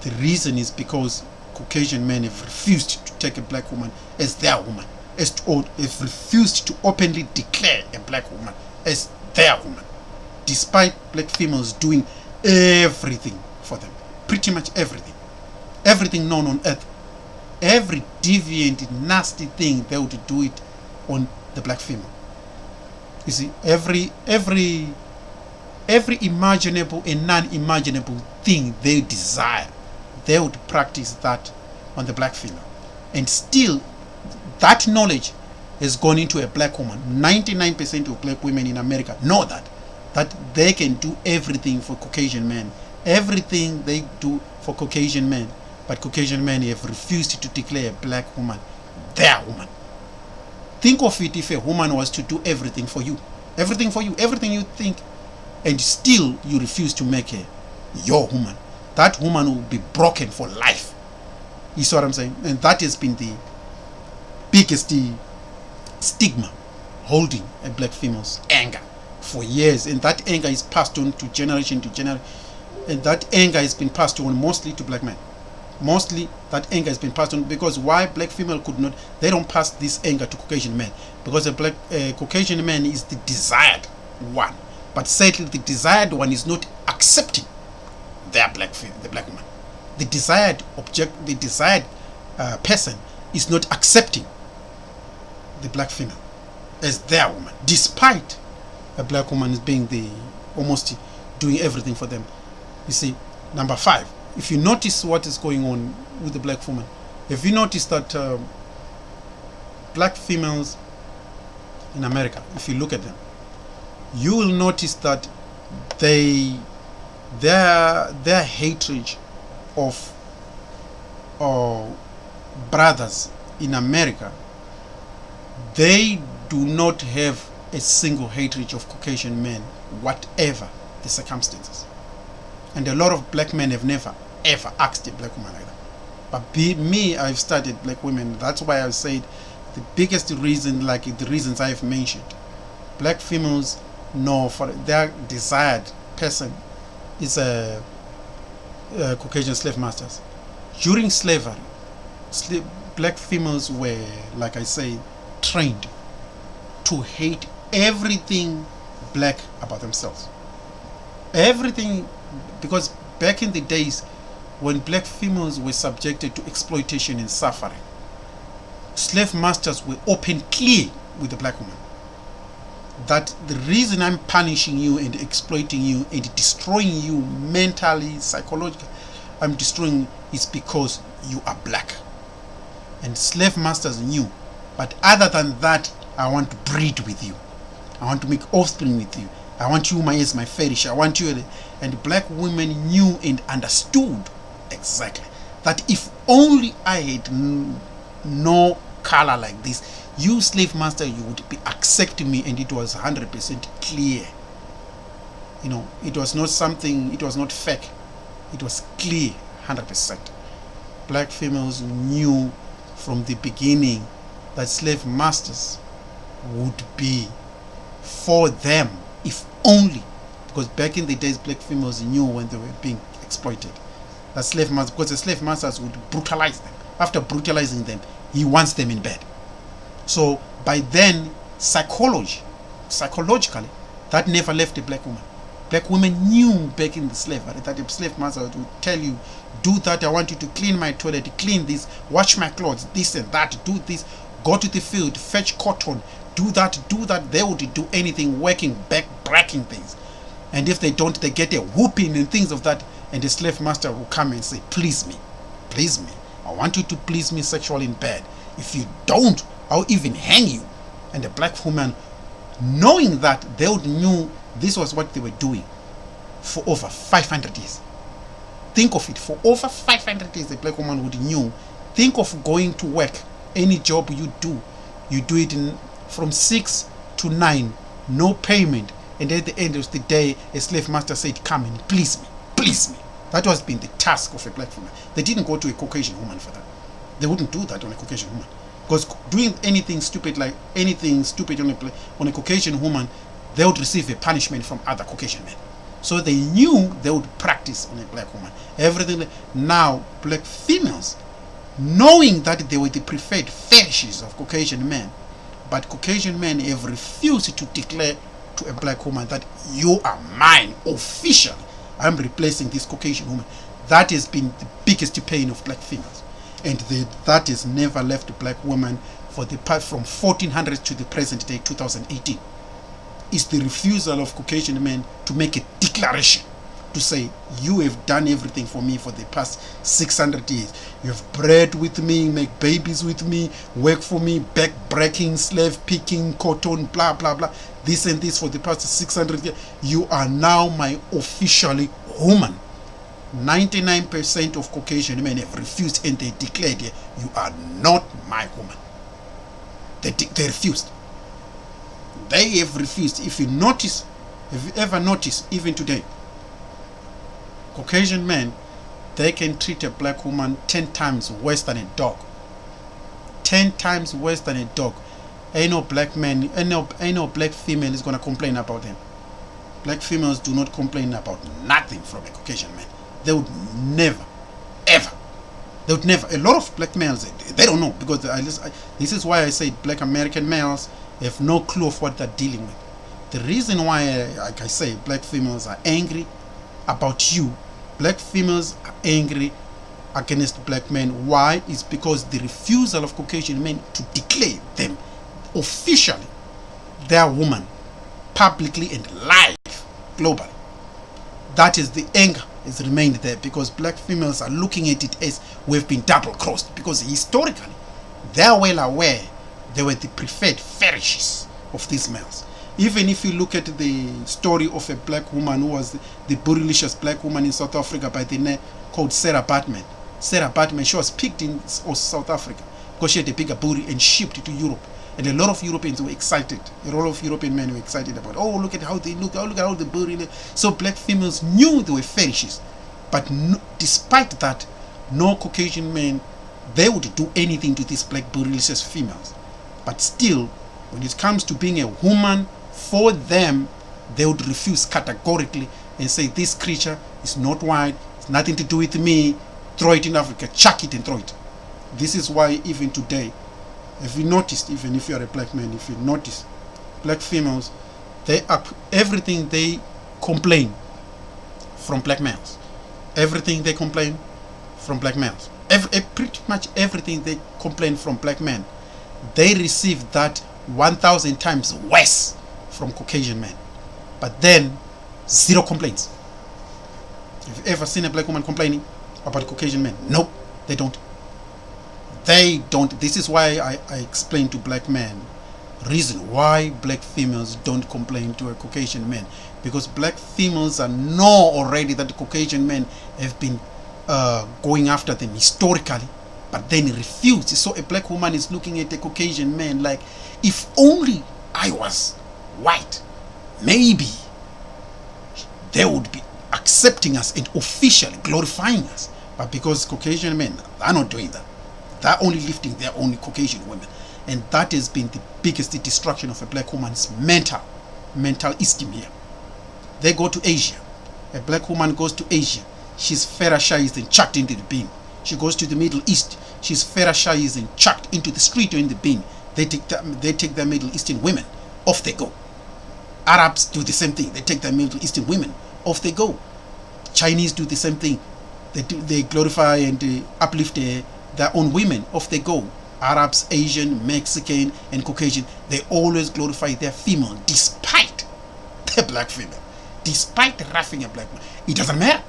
The reason is because Caucasian men have refused to take a black woman as their woman, have refused to openly declare a black woman as their woman, despite black females doing everything for them, pretty much everything known on earth, every deviant, nasty thing, they would do it on the black female. You see, every imaginable and non-imaginable thing they desire, they would practice that on the black female. And still, that knowledge has gone into a black woman. 99% of black women in America know that they can do everything for Caucasian men. Everything they do for Caucasian men. But Caucasian men have refused to declare a black woman their woman. Think of it, if a woman was to do everything for you, everything you think, and still you refuse to make her your woman, that woman will be broken for life. You see what I'm saying? And that has been the biggest stigma holding a black female's anger for years, and that anger is passed on to generation, and that anger has been passed on mostly to black men. Mostly that anger has been passed on, because why black female could not, they don't pass this anger to Caucasian men, because a Caucasian man is the desired one, but sadly the desired one is not accepting the black woman. the desired person is not accepting the black female as their woman, despite a black woman is being the almost doing everything for them. You see, number 5, if you notice what is going on with the black woman, if you notice that black females in America, if you look at them, you will notice that their hatred of brothers in America, they do not have a single hatred of Caucasian men, whatever the circumstances. And a lot of black men have never ever asked a black woman like that. But me, I've studied black women. That's why I said the biggest reason, like the reasons I've mentioned, black females know for their desired person is a Caucasian slave masters. During slavery, black females were, like I say, trained to hate everything black about themselves. Everything, because back in the days when black females were subjected to exploitation and suffering, slave masters were open clear with the black woman that the reason I'm punishing you and exploiting you and destroying you mentally, psychologically, I'm destroying is because you are black. And slave masters knew, but other than that, I want to breed with you, I want to make offspring with you, I want you as my fetish, I want you. And black women knew and understood exactly that if only I had no color like this, you slave master, you would be accepting me. And it was 100% clear. You know, it was not something, it was not fake, it was clear, 100%. Black females knew from the beginning that slave masters would be for them, if only, because back in the days black females knew when they were being exploited, that slave masters, because the slave masters would brutalize them. After brutalizing them, he wants them in bed. So by then, psychologically, that never left a black woman. Black women knew back in the slavery that a slave master would tell you, do that, I want you to clean my toilet, clean this, wash my clothes, this and that, do this, go to the field, fetch cotton, do that. They would do anything, working, back breaking things. And if they don't, they get a whooping and things of that. And the slave master will come and say, please me, I want you to please me sexually in bed. If you don't, I'll even hang you. And the black woman, knowing that, they would knew this was what they were doing for over 500 years. Think of it, for over 500 years the black woman would knew. Think of going to work, any job you do it from 6 to 9, no payment, and at the end of the day a slave master said, come and please me. That was been the task of a black woman. They didn't go to a Caucasian woman for that. They wouldn't do that on a Caucasian woman, because doing anything stupid on a Caucasian woman, they would receive a punishment from other Caucasian men. So they knew they would practice on a black woman everything. Now black females, knowing that they were the preferred fetishes of Caucasian men, but Caucasian men have refused to declare to a black woman that you are mine officially, I'm replacing this Caucasian woman. That has been the biggest pain of black females, and that has never left a black woman for the part from 1400 to the present day 2018. Is the refusal of Caucasian men to make a declaration to say, you have done everything for me for the past 600 years. You have bred with me, make babies with me, work for me, back breaking, slave picking, cotton, blah blah blah, this and this for the past 600 years. You are now my officially woman. 99% of Caucasian men have refused, and they declared, you are not my woman. They refused. They have refused. If you ever notice, even today, Caucasian men, they can treat a black woman 10 times worse than a dog. 10 times worse than a dog. Ain't no black man, ain't no black female is gonna complain about them. Black females do not complain about nothing from a Caucasian man. They would never, ever. They would never. A lot of black males, they don't know, because this is why I say black American males have no clue of what they're dealing with. The reason why, like I say, black females are angry about you. Black females are angry against black men. Why? It's because the refusal of Caucasian men to declare them officially their woman, publicly and live, globally. That is the anger has remained there, because black females are looking at it as we've been double-crossed, because historically they are well aware they were the preferred fetishes of these males. Even if you look at the story of a black woman who was the bootylicious black woman in South Africa by the name called Sarah Baartman. Sarah Baartman, she was picked in South Africa because she had a bigger booty and shipped to Europe. And a lot of Europeans were excited. A lot of European men were excited about, oh, look at how they look, oh, look at how the booty look. So black females knew they were fetishes. But no, despite that, no Caucasian men, they would do anything to these black bootylicious females. But still, when it comes to being a woman, for them, they would refuse categorically and say, this creature is not white, it's nothing to do with me, throw it in Africa, chuck it and throw it. This is why even today, if you noticed, even if you are a black man, if you notice, black females, they are, everything they complain from black males. Everything they complain from black males. Pretty much everything they complain from black men, they receive that 1,000 times worse from Caucasian men. But then, zero complaints. Have you ever seen a black woman complaining about Caucasian men? Nope, they don't. They don't. This is why I explain to black men reason why black females don't complain to a Caucasian man, because black females are know already that the Caucasian men have been going after them historically, but then refuse. So a black woman is looking at a Caucasian man like, if only I was white, maybe they would be accepting us and officially glorifying us. But because Caucasian men are not doing that, they're only lifting their own Caucasian women. And that has been the biggest destruction of a black woman's mental esteem here. They go to Asia. A black woman goes to Asia. She's fetishized and chucked into the bin. She goes to the Middle East. She's fetishized and chucked into the street or in the bin. They take their Middle Eastern women. Off they go. Arabs do the same thing. They take their Middle Eastern women. Off they go. Chinese do the same thing. They glorify and uplift their own women. Off they go. Arabs, Asian, Mexican, and Caucasian, they always glorify their female despite the black female. Despite roughing a black man. It doesn't matter.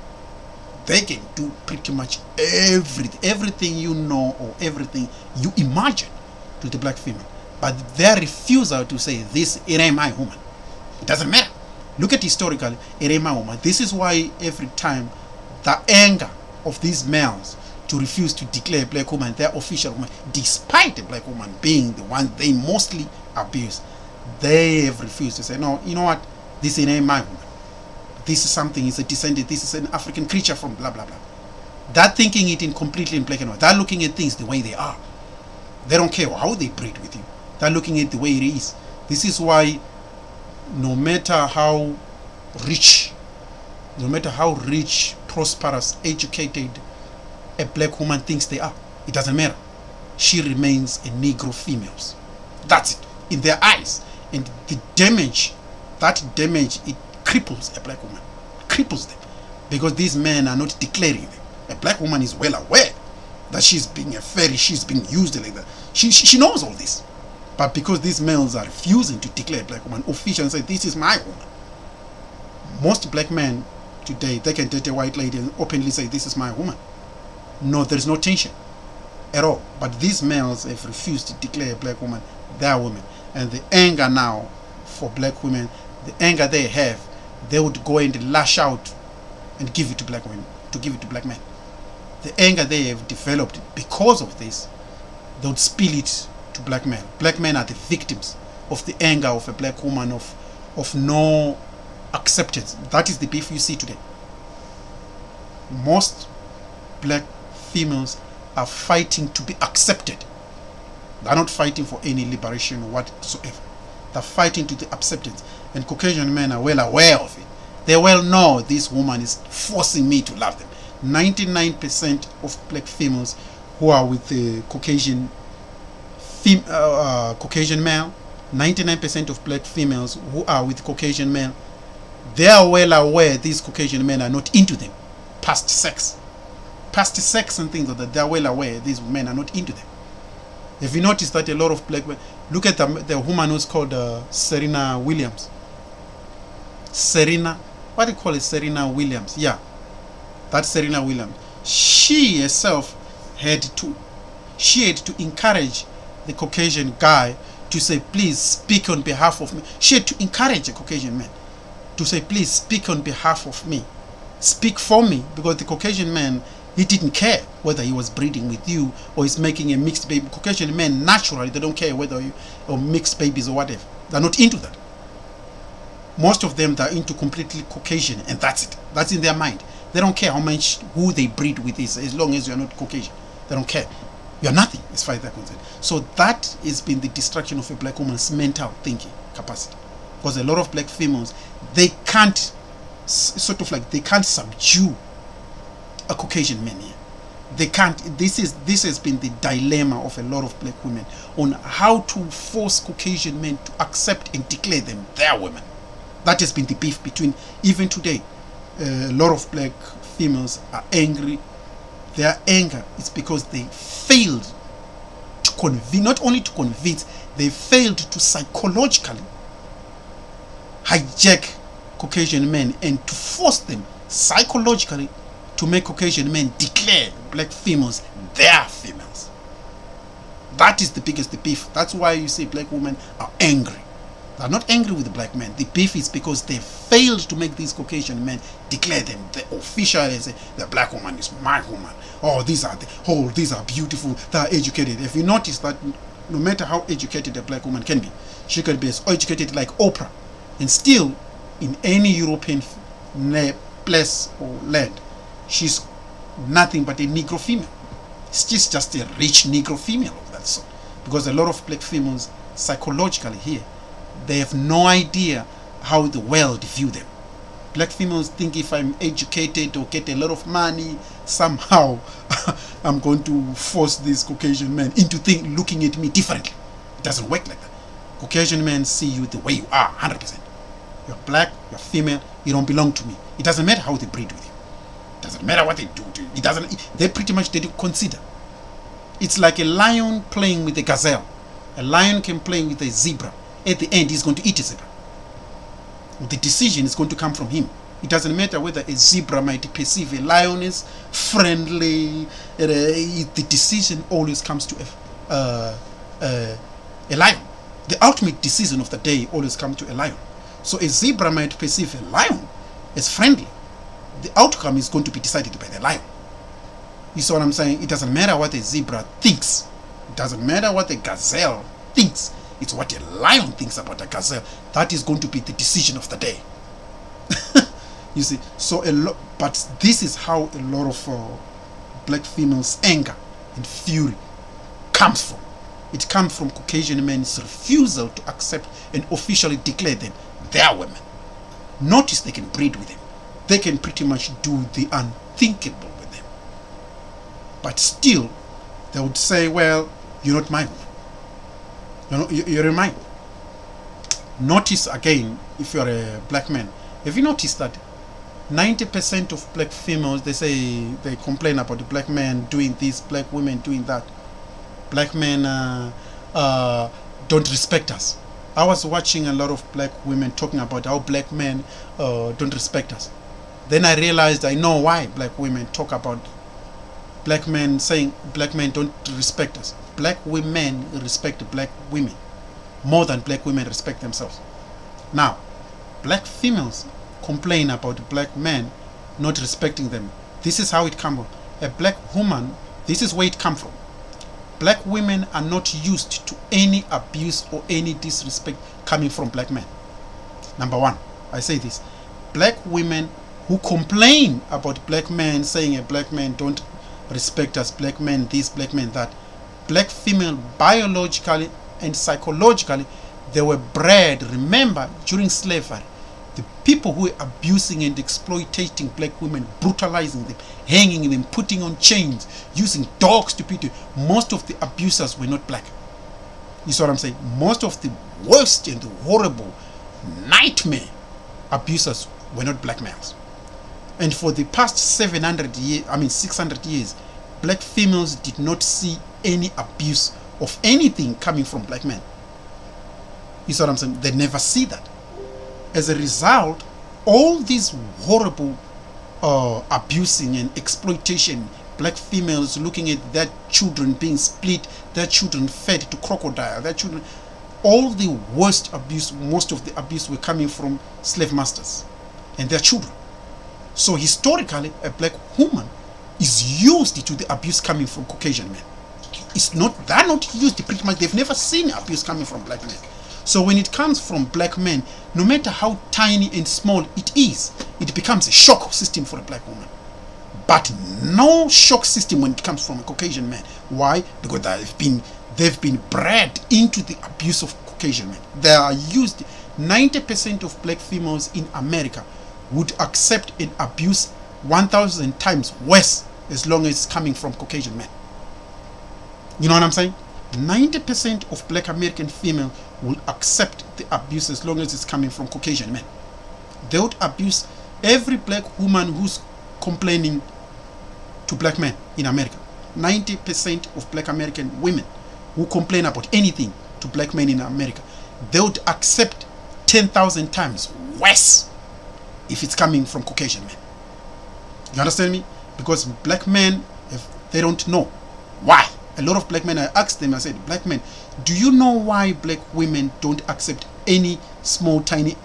They can do pretty much everything you know or everything you imagine to the black female. But their refusal to say, this, it ain't my woman. It doesn't matter. Look at historically, it ain't my woman. This is why every time the anger of these males to refuse to declare a black woman their official woman, despite the black woman being the one they mostly abuse, they have refused to say, no, you know what, this ain't my woman. This is something, it's a descendant, this is an African creature from blah blah blah. They're thinking it in completely in black and white. They're looking at things the way they are. They don't care how they breed with you. They're looking at the way it is. This is why no matter how rich, prosperous, educated a black woman thinks they are, it doesn't matter. She remains a Negro female. That's it. In their eyes. And the damage, it cripples a black woman. It cripples them. Because these men are not declaring them. A black woman is well aware that she's being a fairy, she's being used like that. She knows all this. But because these males are refusing to declare a black woman official and say, this is my woman. Most black men today, they can date a white lady and openly say, this is my woman. No, there's no tension at all. But these males have refused to declare a black woman their woman. And the anger now for black women, the anger they have, they would go and lash out and give it to black women, to give it to black men. The anger they have developed because of this, they would spill it to black men. Black men are the victims of the anger of a black woman, of no acceptance. That is the beef you see today. Most black females are fighting to be accepted. They're not fighting for any liberation or whatsoever. They're fighting to the acceptance. And Caucasian men are well aware of it. They well know this woman is forcing me to love them. 99% of black females who are with the Caucasian male, 99% of black females who are with Caucasian male, they are well aware these Caucasian men are not into them past sex. past sex and things like that, they're well aware these men are not into them. Have you noticed that a lot of black men, look at the woman who's called Serena Williams. What do you call it? Serena Williams. Yeah, that's Serena Williams. She herself had to encourage the Caucasian guy to say, please speak on behalf of me. She had to encourage a Caucasian man to say, please speak on behalf of me. Speak for me, because the Caucasian man, he didn't care whether he was breeding with you or he's making a mixed baby. Caucasian men, naturally, they don't care whether you or mixed babies or whatever. They're not into that. Most of them, they're into completely Caucasian, and that's it. That's in their mind. They don't care how much, who they breed with is, as long as you're not Caucasian. They don't care. You're nothing as far as they're concerned. So that has been the destruction of a black woman's mental thinking capacity. Because a lot of black females, they can't, they can't subdue a Caucasian man here. They can't. This has been the dilemma of a lot of black women on how to force Caucasian men to accept and declare them their women. That has been the beef between, even today. A lot of black females are angry. Their anger is because they failed to convince, not only to convince, they failed to psychologically hijack Caucasian men and to force them psychologically to make Caucasian men declare black females their females. That is the biggest beef. That's why you see black women are angry. They're not angry with the black men. The beef is because they failed to make these Caucasian men declare them the official and say the black woman is my woman. Oh, these are beautiful. They are educated. If you notice that no matter how educated a black woman can be, she can be as educated like Oprah, and still in any European place or land, she's nothing but a Negro female. She's just a rich Negro female of that sort. Because a lot of black females psychologically here, they have no idea how the world view them. Black females think if I'm educated or get a lot of money, somehow I'm going to force these Caucasian men into looking at me differently. It doesn't work like that. Caucasian men see you the way you are, 100%. You're black, you're female, you don't belong to me. It doesn't matter how they breed with you. It doesn't matter what they do to you. They pretty much, they do consider. It's like a lion playing with a gazelle. A lion can play with a zebra. At the end, he's going to eat a zebra. The decision is going to come from him. It doesn't matter whether a zebra might perceive a lion as friendly. The decision always comes to a lion. The ultimate decision of the day always comes to a lion. So a zebra might perceive a lion as friendly. The outcome is going to be decided by the lion. You see what I'm saying? It doesn't matter what a zebra thinks. It doesn't matter what a gazelle thinks. It's what a lion thinks about a gazelle. That is going to be the decision of the day. You see, so but this is how a lot of black females' anger and fury comes from. It comes from Caucasian men's refusal to accept and officially declare them their women. Notice they can breed with them. They can pretty much do the unthinkable with them. But still, they would say, well, you're not my woman. You're mine. Notice again, if you're a black man, have you noticed that 90% of black females, they complain about the black men doing this, black women doing that. Black men don't respect us. I was watching a lot of black women talking about how black men don't respect us. Then I realized I know why black women talk about black men saying black men don't respect us. Black women respect black women more than black women respect themselves. Now, black females complain about black men not respecting them. This is how it comes from. A black woman, this is where it comes from. Black women are not used to any abuse or any disrespect coming from black men. Number one, I say this. Black women who complain about black men saying a black man don't respect us, black men this, black men that. Black female biologically and psychologically, they were bred, remember, during slavery, the people who were abusing and exploiting black women, brutalizing them, hanging them, putting on chains, using dogs to beat them, most of the abusers were not black. You see what I'm saying? Most of the worst and the horrible nightmare abusers were not black males. And for the past 600 years, black females did not see any abuse of anything coming from black men. You see what I'm saying? They never see that. As a result, all these horrible abusing and exploitation, black females looking at their children being split, their children fed to crocodile, their children, all the worst abuse, most of the abuse were coming from slave masters and their children. So historically, a black woman is used to the abuse coming from Caucasian men. They're not used pretty much. They've never seen abuse coming from black men. So when it comes from black men, no matter how tiny and small it is, it becomes a shock system for a black woman. But no shock system when it comes from a Caucasian man. Why? Because they've been bred into the abuse of Caucasian men. They are used. 90% of black females in America would accept an abuse 1,000 times worse as long as it's coming from Caucasian men. You know what I'm saying? 90% of black American female will accept the abuse as long as it's coming from Caucasian men. They would abuse every black woman who's complaining to black men in America. 90% of black American women who complain about anything to black men in America, they would accept 10,000 times worse if it's coming from Caucasian men. You understand me? Because black men, they don't know why. A lot of black men, I asked them, I said, black men, do you know why black women don't accept any small, tiny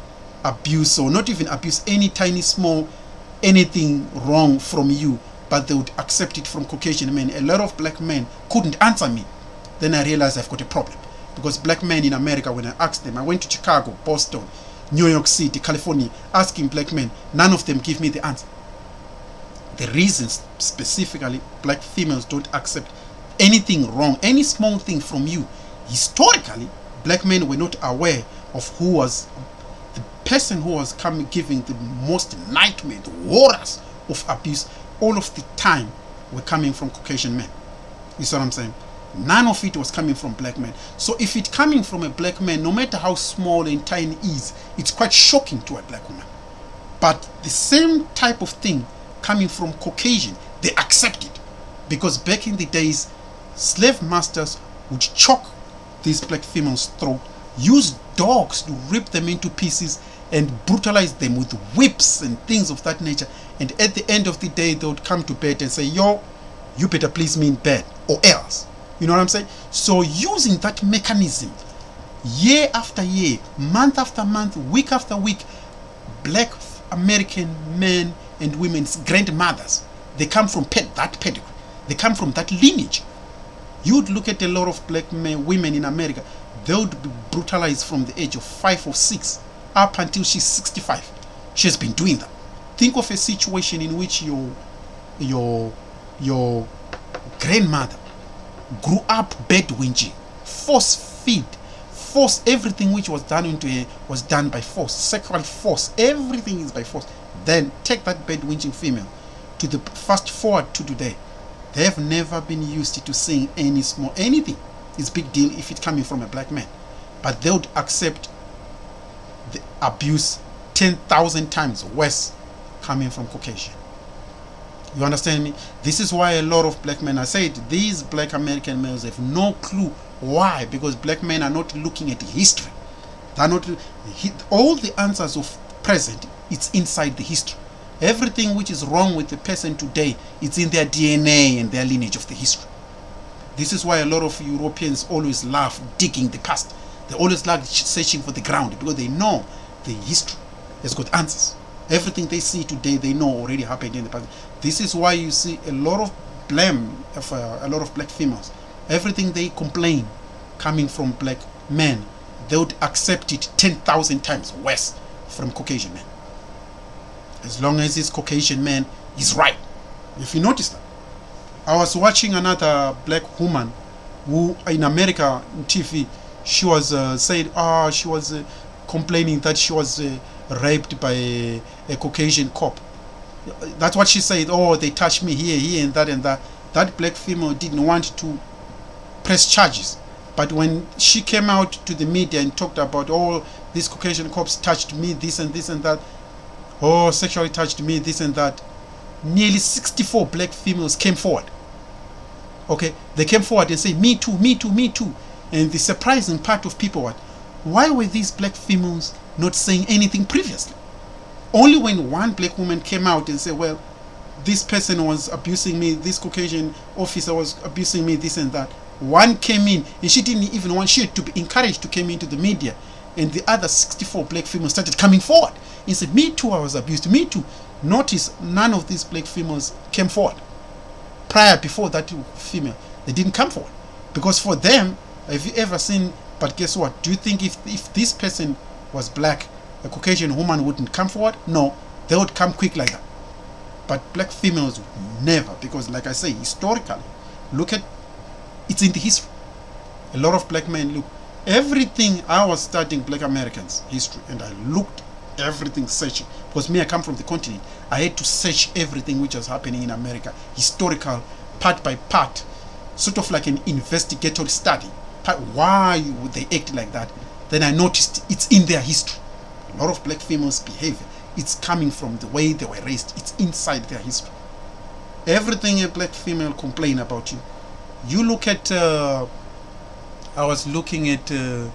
abuse, or not even abuse, any tiny, small, anything wrong from you, but they would accept it from Caucasian men? A lot of black men couldn't answer me. Then I realized I've got a problem. Because black men in America, when I asked them, I went to Chicago, Boston, New York City, California, asking black men, none of them give me the answer. The reasons specifically black females don't accept anything wrong, any small thing from you. Historically, black men were not aware of who was the person who was giving the most nightmare, the horrors of abuse all of the time were coming from Caucasian men. You see what I'm saying? None of it was coming from black men. So if it's coming from a black man, no matter how small and tiny it is, it's quite shocking to a black woman. But the same type of thing coming from Caucasian, they accept it. Because back in the days, slave masters would choke these black females' throat, use dogs to rip them into pieces and brutalize them with whips and things of that nature. And at the end of the day, they would come to bed and say, yo, you better please me in bed or else. You know what I'm saying? So using that mechanism, year after year, month after month, week after week, black American men and women's grandmothers, they come from that pedigree. They come from that lineage. You'd look at a lot of black women in America, they would be brutalized from the age of 5 or 6 up until she's 65. She has been doing that. Think of a situation in which your grandmother grew up bedwinging, force everything which was done into her was done by force, sexual force, everything is by force. Then take that bedwinging female to the fast forward to today. They have never been used to saying anything. It's a big deal if it's coming from a black man. But they would accept the abuse 10,000 times worse coming from Caucasian. You understand me? This is why a lot of black men, I said, these black American males have no clue. Why? Because black men are not looking at history. They're not. All the answers of present, it's inside the history. Everything which is wrong with the person today, it's in their DNA and their lineage of the history. This is why a lot of Europeans always love digging the past. They always like searching for the ground because they know the history has got answers. Everything they see today, they know already happened in the past. This is why you see a lot of blame of a lot of black females. Everything they complain coming from black men, they would accept it 10,000 times worse from Caucasian men. As long as this Caucasian man is right. If you notice that. I was watching another black woman who in America in TV, she was saying, she was complaining that she was raped by a Caucasian cop. That's what she said. Oh, they touched me here, and that and that. That black female didn't want to press charges. But when she came out to the media and talked about, these Caucasian cops touched me, this and this and that, oh, sexually touched me, this and that. Nearly 64 black females came forward. Okay, they came forward and say, me too, me too, me too. And the surprising part of people was, why were these black females not saying anything previously? Only when one black woman came out and said, well, this person was abusing me, this Caucasian officer was abusing me, this and that. One came in, and she didn't even want, she had to be encouraged to come into the media. And the other 64 black females started coming forward and said, me too, I was abused, me too. Notice none of these black females came forward. Before that female, they didn't come forward. Because for them, have you ever seen, but guess what? Do you think if this person was black, a Caucasian woman wouldn't come forward? No, they would come quick like that. But black females would never, because like I say, historically, look at, it's in the history. A lot of black men look, everything, I was studying black Americans history, and I looked everything, searching, because me, I come from the continent. I had to search everything which was happening in America, historical, part by part, sort of like an investigatory study. Why would they act like that? Then I noticed it's in their history. A lot of black females' behavior, it's coming from the way they were raised. It's inside their history. Everything a black female complain about you. You look at, I was looking at the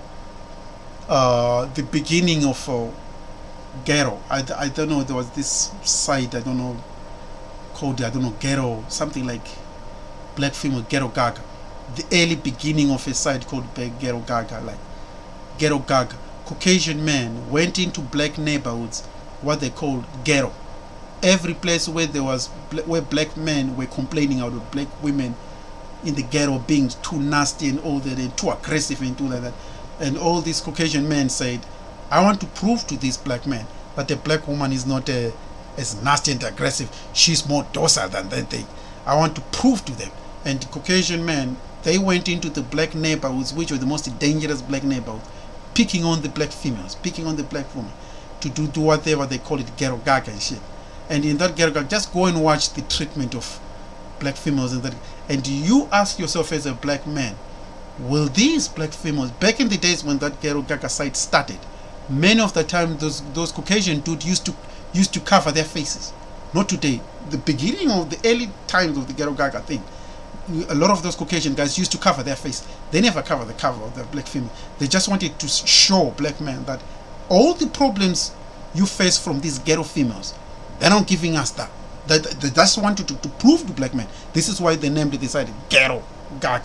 beginning of ghetto. I don't know, there was this site, I don't know, called, I don't know, ghetto, something like black female ghetto gaga. The early beginning of a site called ghetto gaga, like ghetto gaga. Caucasian men went into black neighborhoods, what they called ghetto. Every place where there was, where black men were complaining out of black women in the ghetto being too nasty and all that, and too aggressive and too like that. And all these Caucasian men said, I want to prove to these black men that a black woman is not as nasty and aggressive. She's more docile than that thing. I want to prove to them. And the Caucasian men, they went into the black neighborhoods, which were the most dangerous black neighborhoods, picking on the black females, picking on the black woman, to do whatever they call it, ghetto gaga and shit. And in that ghetto gaga, just go and watch the treatment of black females in that. And you ask yourself as a black man, will these black females, back in the days when that ghetto gaga site started, many of the time those Caucasian dudes used to cover their faces. Not today. The beginning of the early times of the ghetto gaga thing, a lot of those Caucasian guys used to cover their face. They never cover the cover of the black female. They just wanted to show black men that all the problems you face from these ghetto females, they're not giving us that. They just wanted to prove to black men. This is why they named it, they said ghetto gaga.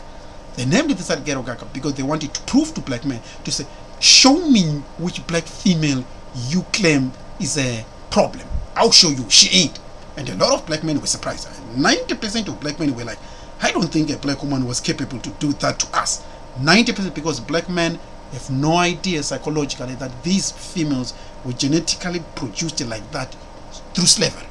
They named it, they said ghetto gaga, because they wanted to prove to black men, to say, show me which black female you claim is a problem. I'll show you, she ain't. And a lot of black men were surprised. 90% of black men were like, I don't think a black woman was capable to do that to us. 90%, because black men have no idea psychologically that these females were genetically produced like that through slavery.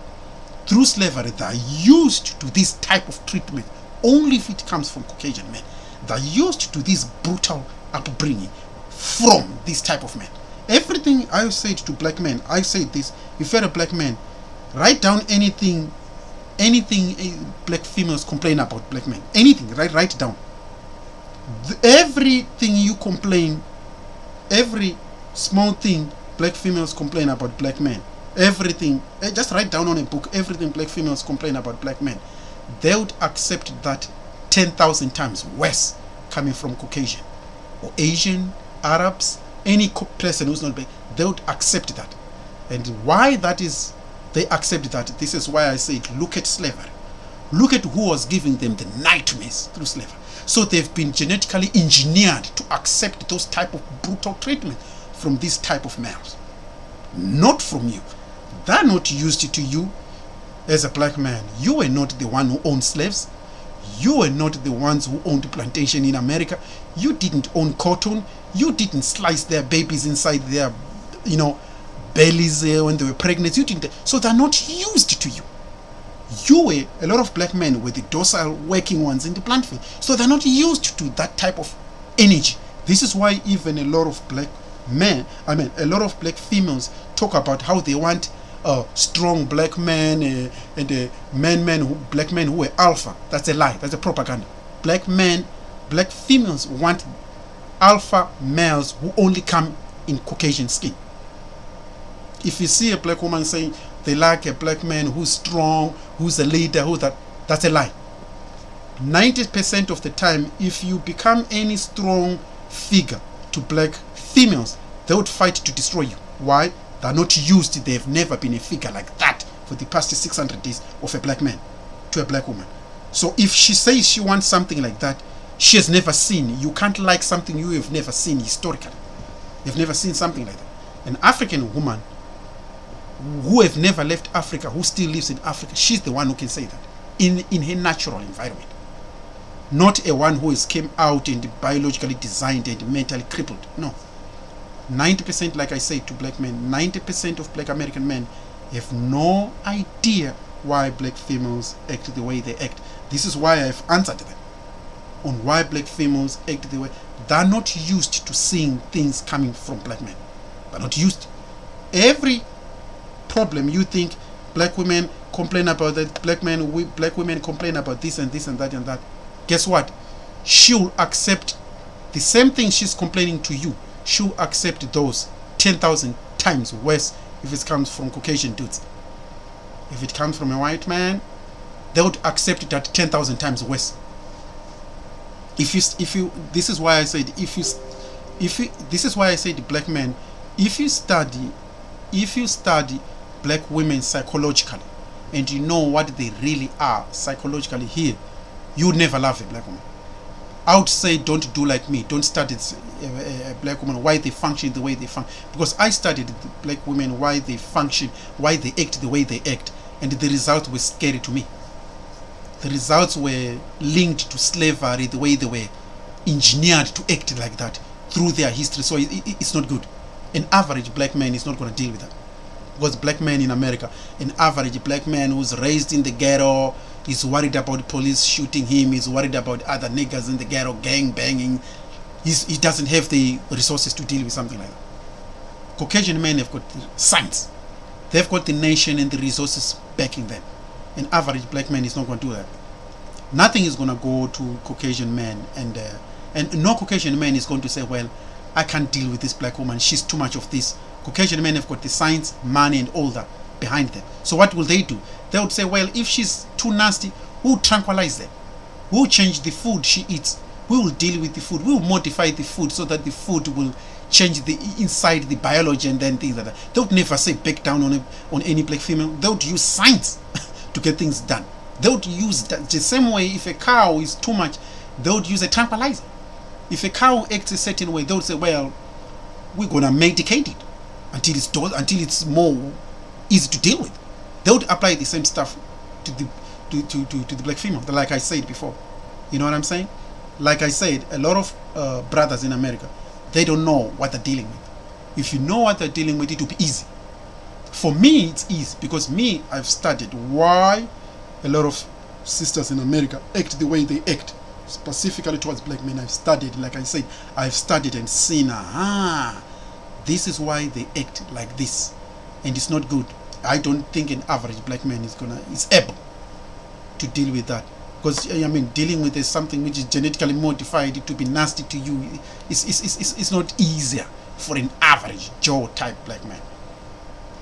Through slavery, they are used to this type of treatment only if it comes from Caucasian men. They are used to this brutal upbringing from this type of men. Everything I said to black men, I said this, if you're a black man, write down anything black females complain about black men. Anything, write it down. Everything you complain, every small thing black females complain about black men, everything, just write down on a book, everything black females complain about black men. They would accept that 10,000 times worse coming from Caucasian or Asian, Arabs, any person who's not black. They would accept that. And why that is, they accept that, this is why I said, look at slavery. Look at who was giving them the nightmares through slavery. So they've been genetically engineered to accept those type of brutal treatment from this type of males. Not from you. They're not used to you as a black man. You were not the one who owned slaves. You were not the ones who owned the plantation in America. You didn't own cotton. You didn't slice their babies inside their, bellies when they were pregnant. You didn't. So they're not used to you. You were, a lot of black men were the docile working ones in the plant field. So they're not used to that type of energy. This is why even a lot of black men, a lot of black females talk about how they want strong black men and black men who were alpha. That's a lie. That's a propaganda. Black females want alpha males who only come in Caucasian skin. If you see a black woman saying, they like a black man who's strong, who's a leader, who that. That's a lie. 90% of the time, if you become any strong figure to black females, they would fight to destroy you. Why? They're not used. They've never been a figure like that for the past 600 days of a black man to a black woman. So if she says she wants something like that, she has never seen. You can't like something you have never seen historically. You've never seen something like that. An African woman who have never left Africa, who still lives in Africa, she's the one who can say that in her natural environment. Not a one who has came out and biologically designed and mentally crippled. No. 90%, like I said to black men, 90% of black American men have no idea why black females act the way they act. This is why I've answered them on why black females act the way. They're not used to seeing things coming from black men. They're not used. Every problem you think black women complain about, that black women complain about this and this and that and that. Guess what? She'll accept the same thing she's complaining to you. She'll accept those 10,000 times worse if it comes from Caucasian dudes. If it comes from a white man, they would accept that 10,000 times worse. This is why I said, this is why I said black men, if you study black women psychologically, and you know what they really are psychologically here, you would never love a black woman. I would say don't do like me. Don't study a black woman, why they function the way they function. Because I studied the black women, why they function, why they act the way they act. And the results were scary to me. The results were linked to slavery, the way they were engineered to act like that through their history. So it's not good. An average black man is not going to deal with that. Because black men in America, an average black man who's raised in the ghetto, is worried about police shooting him, is worried about other niggas in the ghetto gang banging. He doesn't have the resources to deal with something like that. Caucasian men have got the science. They've got the nation and the resources backing them. An average black man is not going to do that. Nothing is going to go to Caucasian men, and no Caucasian man is going to say, well, I can't deal with this black woman, she's too much of this. Caucasian men have got the science, money and all that behind them. So what will they do? They would say, well, if she's too nasty, we'll tranquilize them. We'll change the food she eats. We will deal with the food. We will modify the food so that the food will change the inside, the biology, and then things like that. They would never say back down on any black female. They would use science to get things done. They would use that the same way. If a cow is too much, they would use a tranquilizer. If a cow acts a certain way, they would say, well, we're gonna medicate it until it's more easy to deal with. They would apply the same stuff to the black female, like I said before. You know what I'm saying? Like I said, a lot of brothers in America, they don't know what they're dealing with. If you know what they're dealing with, it will be easy. For me, it's easy because I've studied why a lot of sisters in America act the way they act, specifically towards black men. I've studied, like I said, I've studied and seen, this is why they act like this, and it's not good. I don't think an average black man is able to deal with that, because dealing with something which is genetically modified to be nasty to you, it's not easier for an average Joe type black man.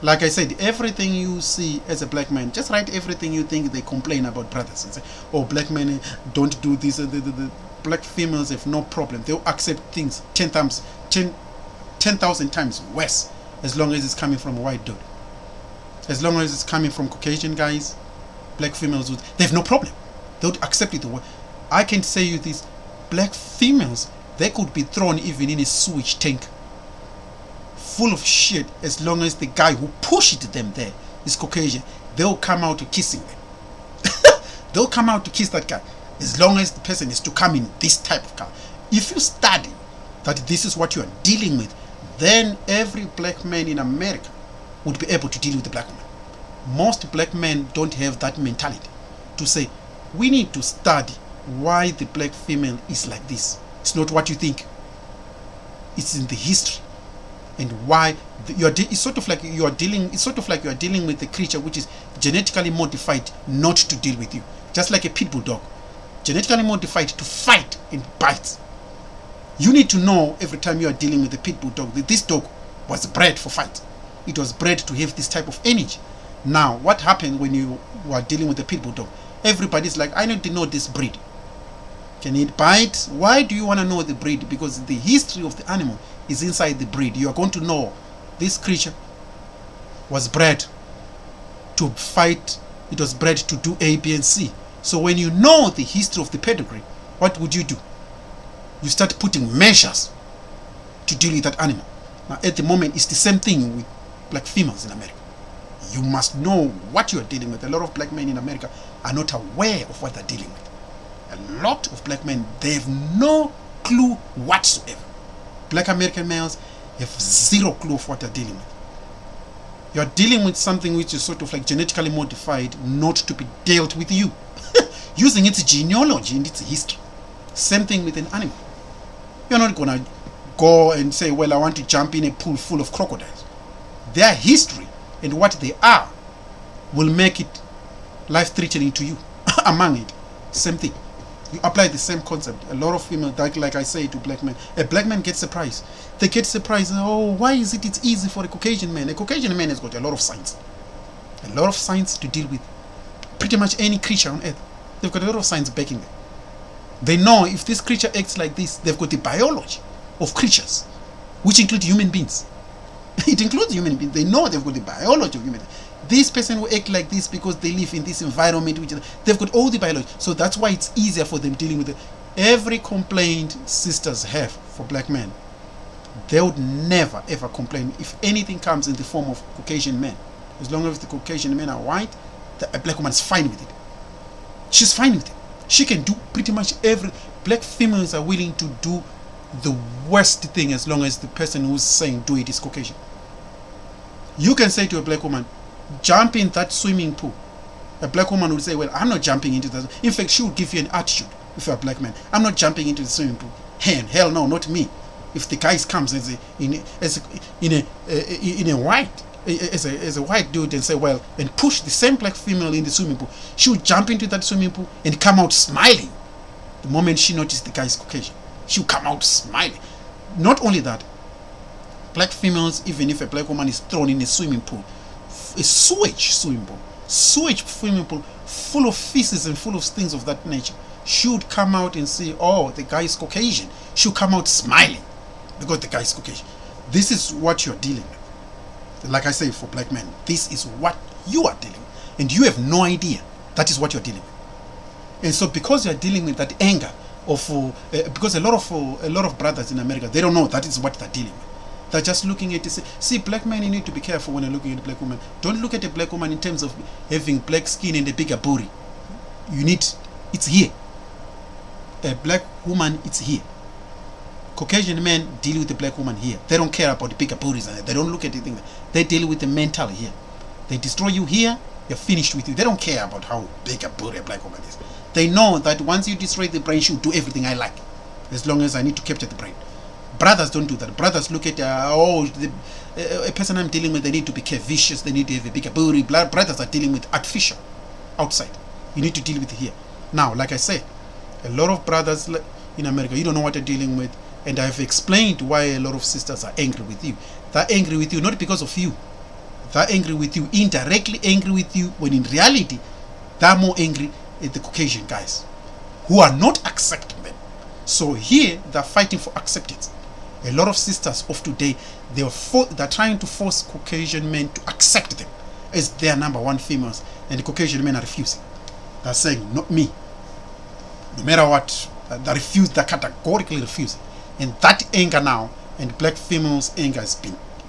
Like I said, everything you see as a black man, just write everything you think they complain about brothers and say, oh, black men don't do this. The black females have no problem. They'll accept things 10,000 times worse as long as it's coming from a white dude. As long as it's coming from Caucasian guys, black females, they have no problem. They would accept it. I can say you this, black females, they could be thrown even in a sewage tank full of shit, as long as the guy who pushed them there is Caucasian. They'll come out kissing them. They'll come out to kiss that guy, as long as the person is to come in this type of car. If you study that this is what you are dealing with, then every black man in America would be able to deal with the black woman. Most black men don't have that mentality to say, we need to study why the black female is like this. It's not what you think. It's in the history. And why it's sort of like you are dealing with a creature which is genetically modified not to deal with you, just like a pit bull dog, genetically modified to fight and bite. You need to know every time you are dealing with a pit bull dog that this dog was bred for fight. It was bred to have this type of energy. Now, what happens when you are dealing with a pit bull dog? Everybody's like, I need to know this breed. Can it bite? Why do you want to know the breed? Because the history of the animal is inside the breed. You are going to know this creature was bred to fight. It was bred to do A, B, and C. So when you know the history of the pedigree, what would you do? You start putting measures to deal with that animal. Now, at the moment, it's the same thing with black females in America. You must know what you are dealing with. A lot of black men in America are not aware of what they're dealing with. A lot of black men, they have no clue whatsoever. Black American males have zero clue of what they're dealing with. You are dealing with something which is sort of like genetically modified, not to be dealt with you. Using its genealogy and its history. Same thing with an animal. You're not going to go and say, well, I want to jump in a pool full of crocodiles. Their history and what they are will make it life-threatening to you. Among it, same thing. You apply the same concept. A lot of females, like I say to black men, a black man gets surprised. They get surprised. Oh, why is it? It's easy for a Caucasian man. A Caucasian man has got a lot of science. A lot of science to deal with pretty much any creature on earth. They've got a lot of science backing them. They know if this creature acts like this, they've got the biology of creatures, which include human beings. It includes human beings. They know they've got the biology of human beings. This person will act like this because they live in this environment. They've got all the biology. So that's why it's easier for them dealing with it. Every complaint sisters have for black men, they would never ever complain if anything comes in the form of Caucasian men. As long as the Caucasian men are white, a black woman is fine with it. She's fine with it. She can do pretty much every. Black females are willing to do the worst thing as long as the person who's saying do it is Caucasian. You can say to a black woman, jump in that swimming pool. A black woman would say, well, I'm not jumping into that. In fact, she would give you an attitude if you're a black man. I'm not jumping into the swimming pool. Hell no, not me. If the guy comes as a white dude and say, well, and push the same black female in the swimming pool, she would jump into that swimming pool and come out smiling. The moment she noticed the guy is Caucasian, she would come out smiling. Not only that, black females, even if a black woman is thrown in a swimming pool, a sewage swimming pool full of feces and full of things of that nature, she would come out and say, oh, the guy is Caucasian. She would come out smiling because the guy is Caucasian. This is what you're dealing with. Like I say, for black men, this is what you are dealing with. And you have no idea that is what you're dealing with. And so because you're dealing with that anger of, because a lot of brothers in America, they don't know that is what they're dealing with. They're just looking at it. See, black men, you need to be careful when you're looking at a black woman. Don't look at a black woman in terms of having black skin and a bigger booty. It's here. A black woman, it's here. Caucasian men deal with the black woman here. They don't care about the bigger booties and they don't look at the thing. They deal with the mental here. They destroy you here, you're finished with you. They don't care about how big a booty a black woman is. They know that once you destroy the brain, she'll do everything I like, as long as I need to capture the brain. Brothers don't do that. Brothers look at, a person I'm dealing with, they need to be curvaceous, they need to have a bigger booty. Brothers are dealing with artificial, outside. You need to deal with it here. Now, like I said, a lot of brothers in America, you don't know what they're dealing with, and I've explained why a lot of sisters are angry with you. They're angry with you not because of you. They're angry with you, indirectly angry with you, when in reality, they're more angry at the Caucasian guys who are not accepting them. So here, they're fighting for acceptance. A lot of sisters of today, they're trying to force Caucasian men to accept them as their number one females, and the Caucasian men are refusing. They're saying, not me. No matter what, they refuse, they categorically refuse. And that anger now, and black females' anger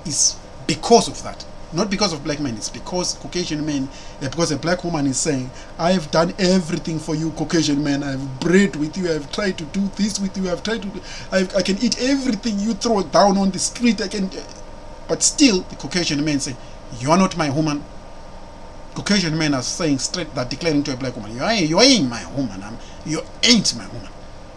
is because of that. Not because of black men, it's because Caucasian men, because a black woman is saying, I have done everything for you, Caucasian men. I've bred with you, I've tried to do this with you, I can eat everything you throw down on the street, but still, the Caucasian men say, you are not my woman. Caucasian men are saying straight, that declaring to a black woman, you ain't my woman, you ain't my woman.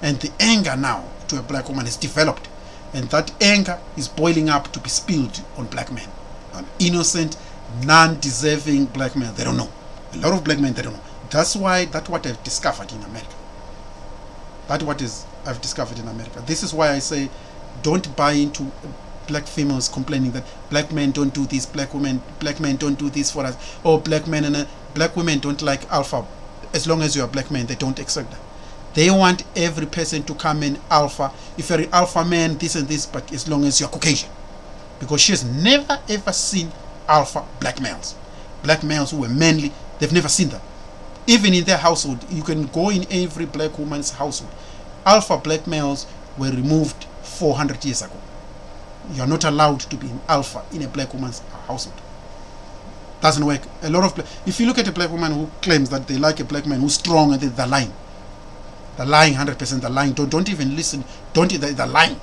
And the anger now to a black woman is developed, and that anger is boiling up to be spilled on black men. An innocent, non-deserving black men, they don't know. A lot of black men, they don't know. That's what I've discovered in America. I've discovered in America. This is why I say, don't buy into black females complaining that black men don't do this, black men don't do this for us, or black women don't like alpha. As long as you're a black man, they don't accept that. They want every person to come in alpha. If you're an alpha man, this and this, but as long as you're Caucasian. Because she has never ever seen alpha black males. Black males who were manly, they've never seen them. Even in their household, you can go in every black woman's household. Alpha black males were removed 400 years ago. You're not allowed to be an alpha in a black woman's household. Doesn't work. A lot of if you look at a black woman who claims that they like a black man who's strong, and they're lying. They're lying 100%. They're lying. Don't even listen. They're lying.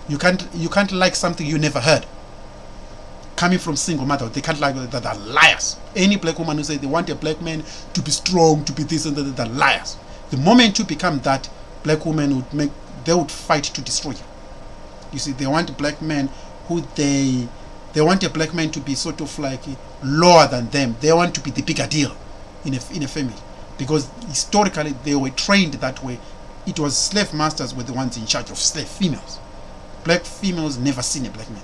You can't like something you never heard. Coming from single mother, they can't like that. They're liars. Any black woman who says they want a black man to be strong, to be this and that, they're liars. The moment you become that, black women would fight to destroy you. You see, they want a black man who they want a black man to be sort of like lower than them. They want to be the bigger deal in a family, because historically they were trained that way. It was slave masters were the ones in charge of slave females. Black females never seen a black man.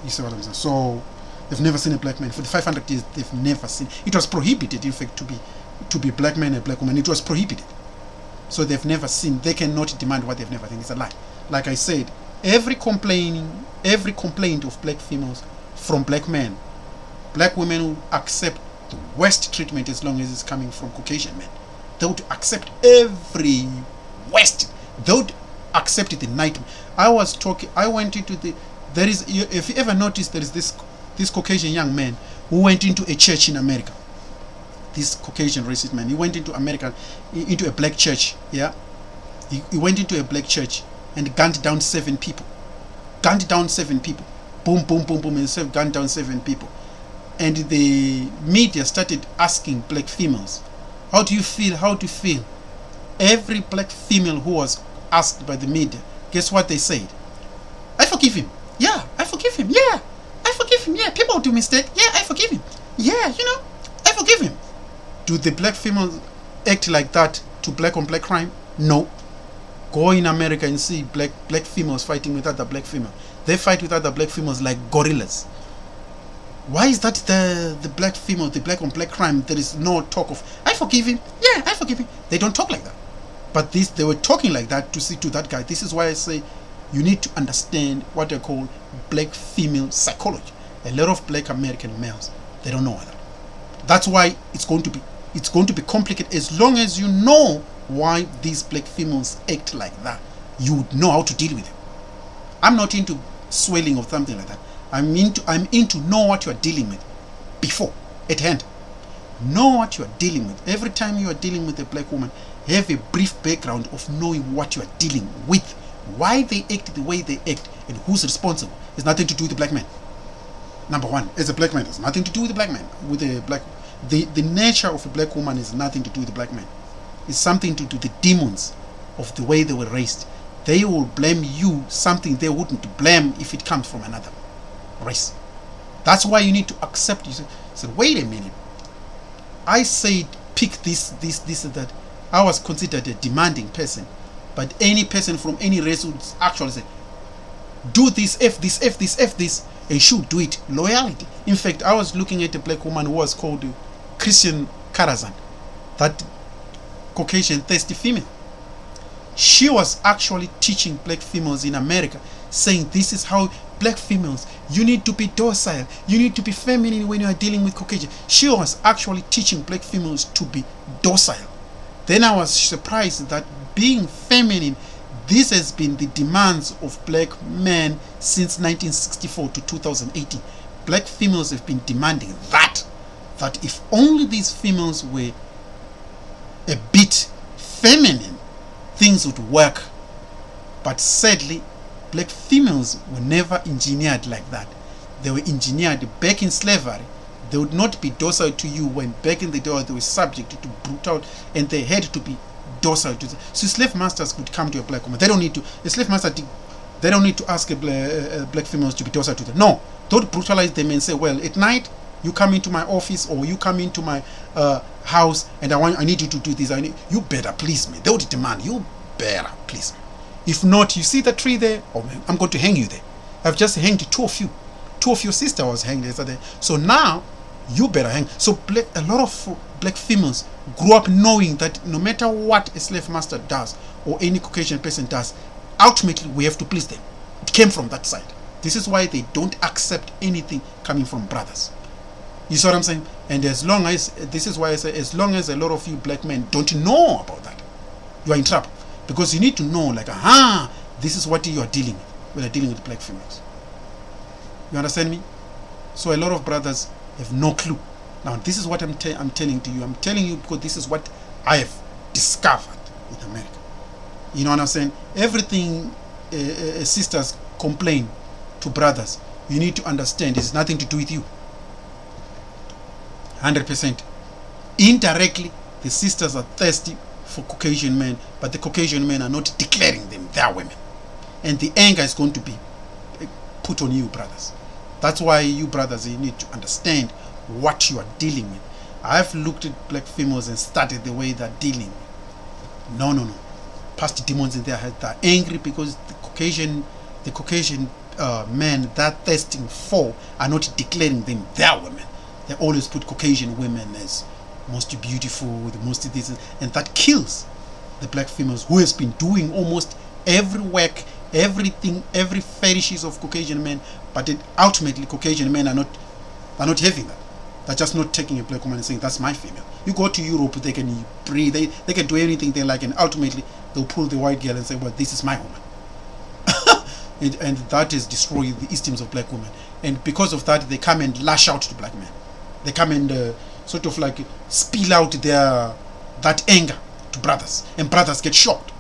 You see what I'm saying? So they've never seen a black man for the 500 years. They've never seen. It was prohibited, in fact, to be black man and black woman. It was prohibited. So they've never seen. They cannot demand what they've never seen. It's a lie. Like I said, every complaint of black females from black men, black women will accept the worst treatment as long as it's coming from Caucasian men. They would accept every worst. They would accept it in nightmare. I went into the. There is, if you ever notice, there is this Caucasian young man who went into a church in America. This Caucasian racist man, he went into America, into a black church. Yeah, he went into a black church and gunned down 7 people. Gunned down 7 people. Boom, boom, boom, boom, and gunned down 7 people. And the media started asking black females, "How do you feel? How do you feel?" Every black female who was asked by the media, guess what they said? "I forgive him. Yeah, I forgive him. Yeah, I forgive him. Yeah, people do mistake. Yeah, I forgive him. Yeah, I forgive him." Do the black females act like that to black on black crime? No. Go in America and see black females fighting with other black females. They fight with other black females like gorillas. Why is that the black female, the black on black crime, there is no talk of, "I forgive him. Yeah, I forgive him." They don't talk like that. But they were talking like that to that guy. This is why I say you need to understand what I call black female psychology. A lot of black American males, they don't know that. That's why it's going to be complicated. As long as you know why these black females act like that, you would know how to deal with them. I'm not into swelling or something like that. I'm into know what you are dealing with before, at hand. Know what you are dealing with. Every time you are dealing with a black woman, have a brief background of knowing what you are dealing with, why they act the way they act, and who's responsible. It's nothing to do with the black man. Number one, as a black man, it's nothing to do with the black man. With the black, the nature of a black woman is nothing to do with the black man. It's something to do with the demons of the way they were raised. They will blame you something they wouldn't blame if it comes from another race. That's why you need to accept. You say, wait a minute. I said pick this and that. I was considered a demanding person, but any person from any race would actually say, do this, F this, F this, F this, and should do it. Loyalty. In fact, I was looking at a black woman who was called Christian Karazan, that Caucasian thirsty female. She was actually teaching black females in America, saying this is how black females, you need to be docile, you need to be feminine when you are dealing with Caucasian. She was actually teaching black females to be docile. Then I was surprised that being feminine, this has been the demands of black men since 1964 to 2018. Black females have been demanding that if only these females were a bit feminine, things would work. But sadly, black females were never engineered like that. They were engineered back in slavery. They would not be docile to you when back in the day they were subject to brutal, and they had to be docile to them. So slave masters could come to a black woman. They don't need to. A slave master, they don't need to ask black females to be docile to them. No, don't brutalize them and say, well, at night you come into my office or you come into my house and I need you to do this. You better please me. They would demand, you better please me. If not, you see the tree there, I'm going to hang you there. I've just hanged two of you. Two of your sisters was hanged yesterday. So now you better hang. So a lot of black females grew up knowing that no matter what a slave master does or any Caucasian person does, ultimately we have to please them. It came from that side. This is why they don't accept anything coming from brothers. You see what I'm saying? And this is why I say, as long as a lot of you black men don't know about that, you are in trouble. Because you need to know, like, this is what you are dealing with when you're dealing with black females. You understand me? So a lot of brothers have no clue. Now, this is what I'm telling to you. I'm telling you because this is what I have discovered in America. You know what I'm saying? Everything sisters complain to brothers, you need to understand it's nothing to do with you. 100%. Indirectly, the sisters are thirsty for Caucasian men, but the Caucasian men are not declaring them their women. And the anger is going to be put on you, brothers. That's why you brothers, you need to understand what you are dealing with. I've looked at black females and studied the way they're dealing. No. Past demons in their head, they're angry because the Caucasian men they're thirsting for are not declaring them their women. They always put Caucasian women as most beautiful, the most this, and that kills the black females who has been doing almost every work, everything, every fetishes of Caucasian men, but ultimately Caucasian men are not having that. They're just not taking a black woman and saying that's my female. You go to Europe, they can breathe, they can do anything they like, and ultimately they'll pull the white girl and say, well, this is my woman. and that is destroying the esteem of black women. And because of that, they come and lash out to black men. They come and sort of like spill out that anger to brothers, and brothers get shocked.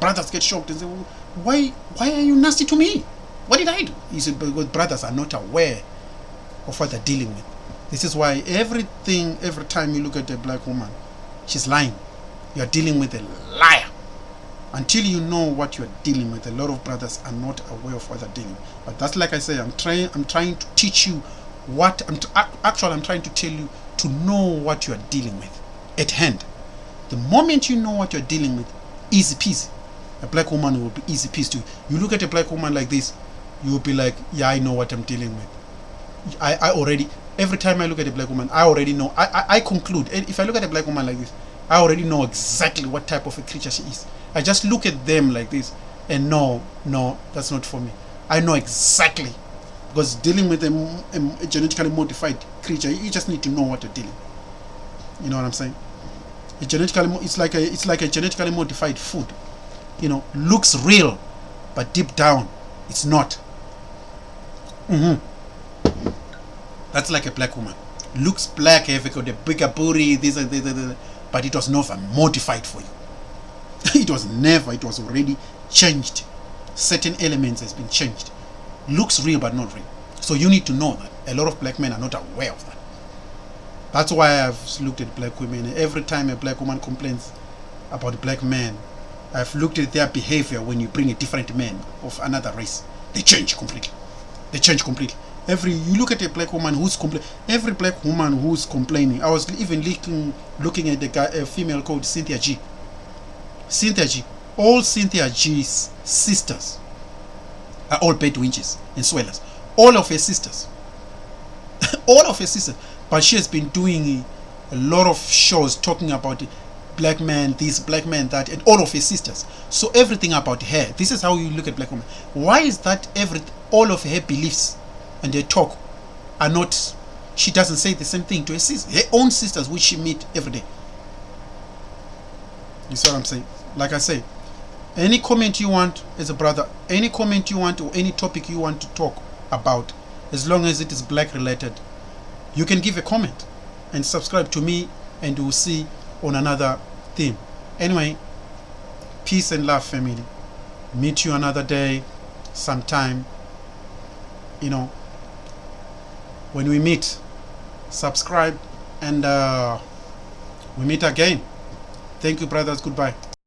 Brothers get shocked and say, well, why are you nasty to me? What did I do? He said, because brothers are not aware of what they're dealing with. This is why every time you look at a black woman, she's lying. You are dealing with a liar. Until you know what you are dealing with, a lot of brothers are not aware of what they're dealing with. But that's like I say, I'm trying to teach you what I'm trying to tell you to know what you are dealing with at hand. The moment you know what you're dealing with, easy peasy. A black woman will be easy peasy to you. You look at a black woman like this, you will be like, yeah, I know what I'm dealing with. I already, every time I look at a black woman, I already know. I conclude, if I look at a black woman like this, I already know exactly what type of a creature she is. I just look at them like this and no, that's not for me. I know exactly, because dealing with a genetically modified creature, you just need to know what you're dealing with. You know what I'm saying? It's like a genetically modified food. You know, looks real, but deep down, it's not. That's like a black woman. Looks black, have got a bigger booty, this, but it was never modified for you. It was already changed. Certain elements has been changed. Looks real, but not real. So you need to know that. A lot of black men are not aware of that. That's why I've looked at black women. Every time a black woman complains about a black man, I've looked at their behavior when you bring a different man of another race. They change completely. You look at a black woman who's every black woman who's complaining. I was even looking at a female called Cynthia G. All Cynthia G's sisters are all bad witches and swellers. All of her sisters. But she has been doing a lot of shows talking about black man this, black man that, and all of her sisters. So everything about her, this is how you look at black women. Why is that all of her beliefs and her talk are not, she doesn't say the same thing to her sisters, her own sisters, which she meet every day. You see what I'm saying? Like I say, any comment you want as a brother, any comment you want or any topic you want to talk about, as long as it is black related, you can give a comment and subscribe to me, and we'll see on another theme. Anyway, peace and love, family. Meet you another day, sometime. You know, when we meet, subscribe, and we meet again. Thank you, brothers. Goodbye.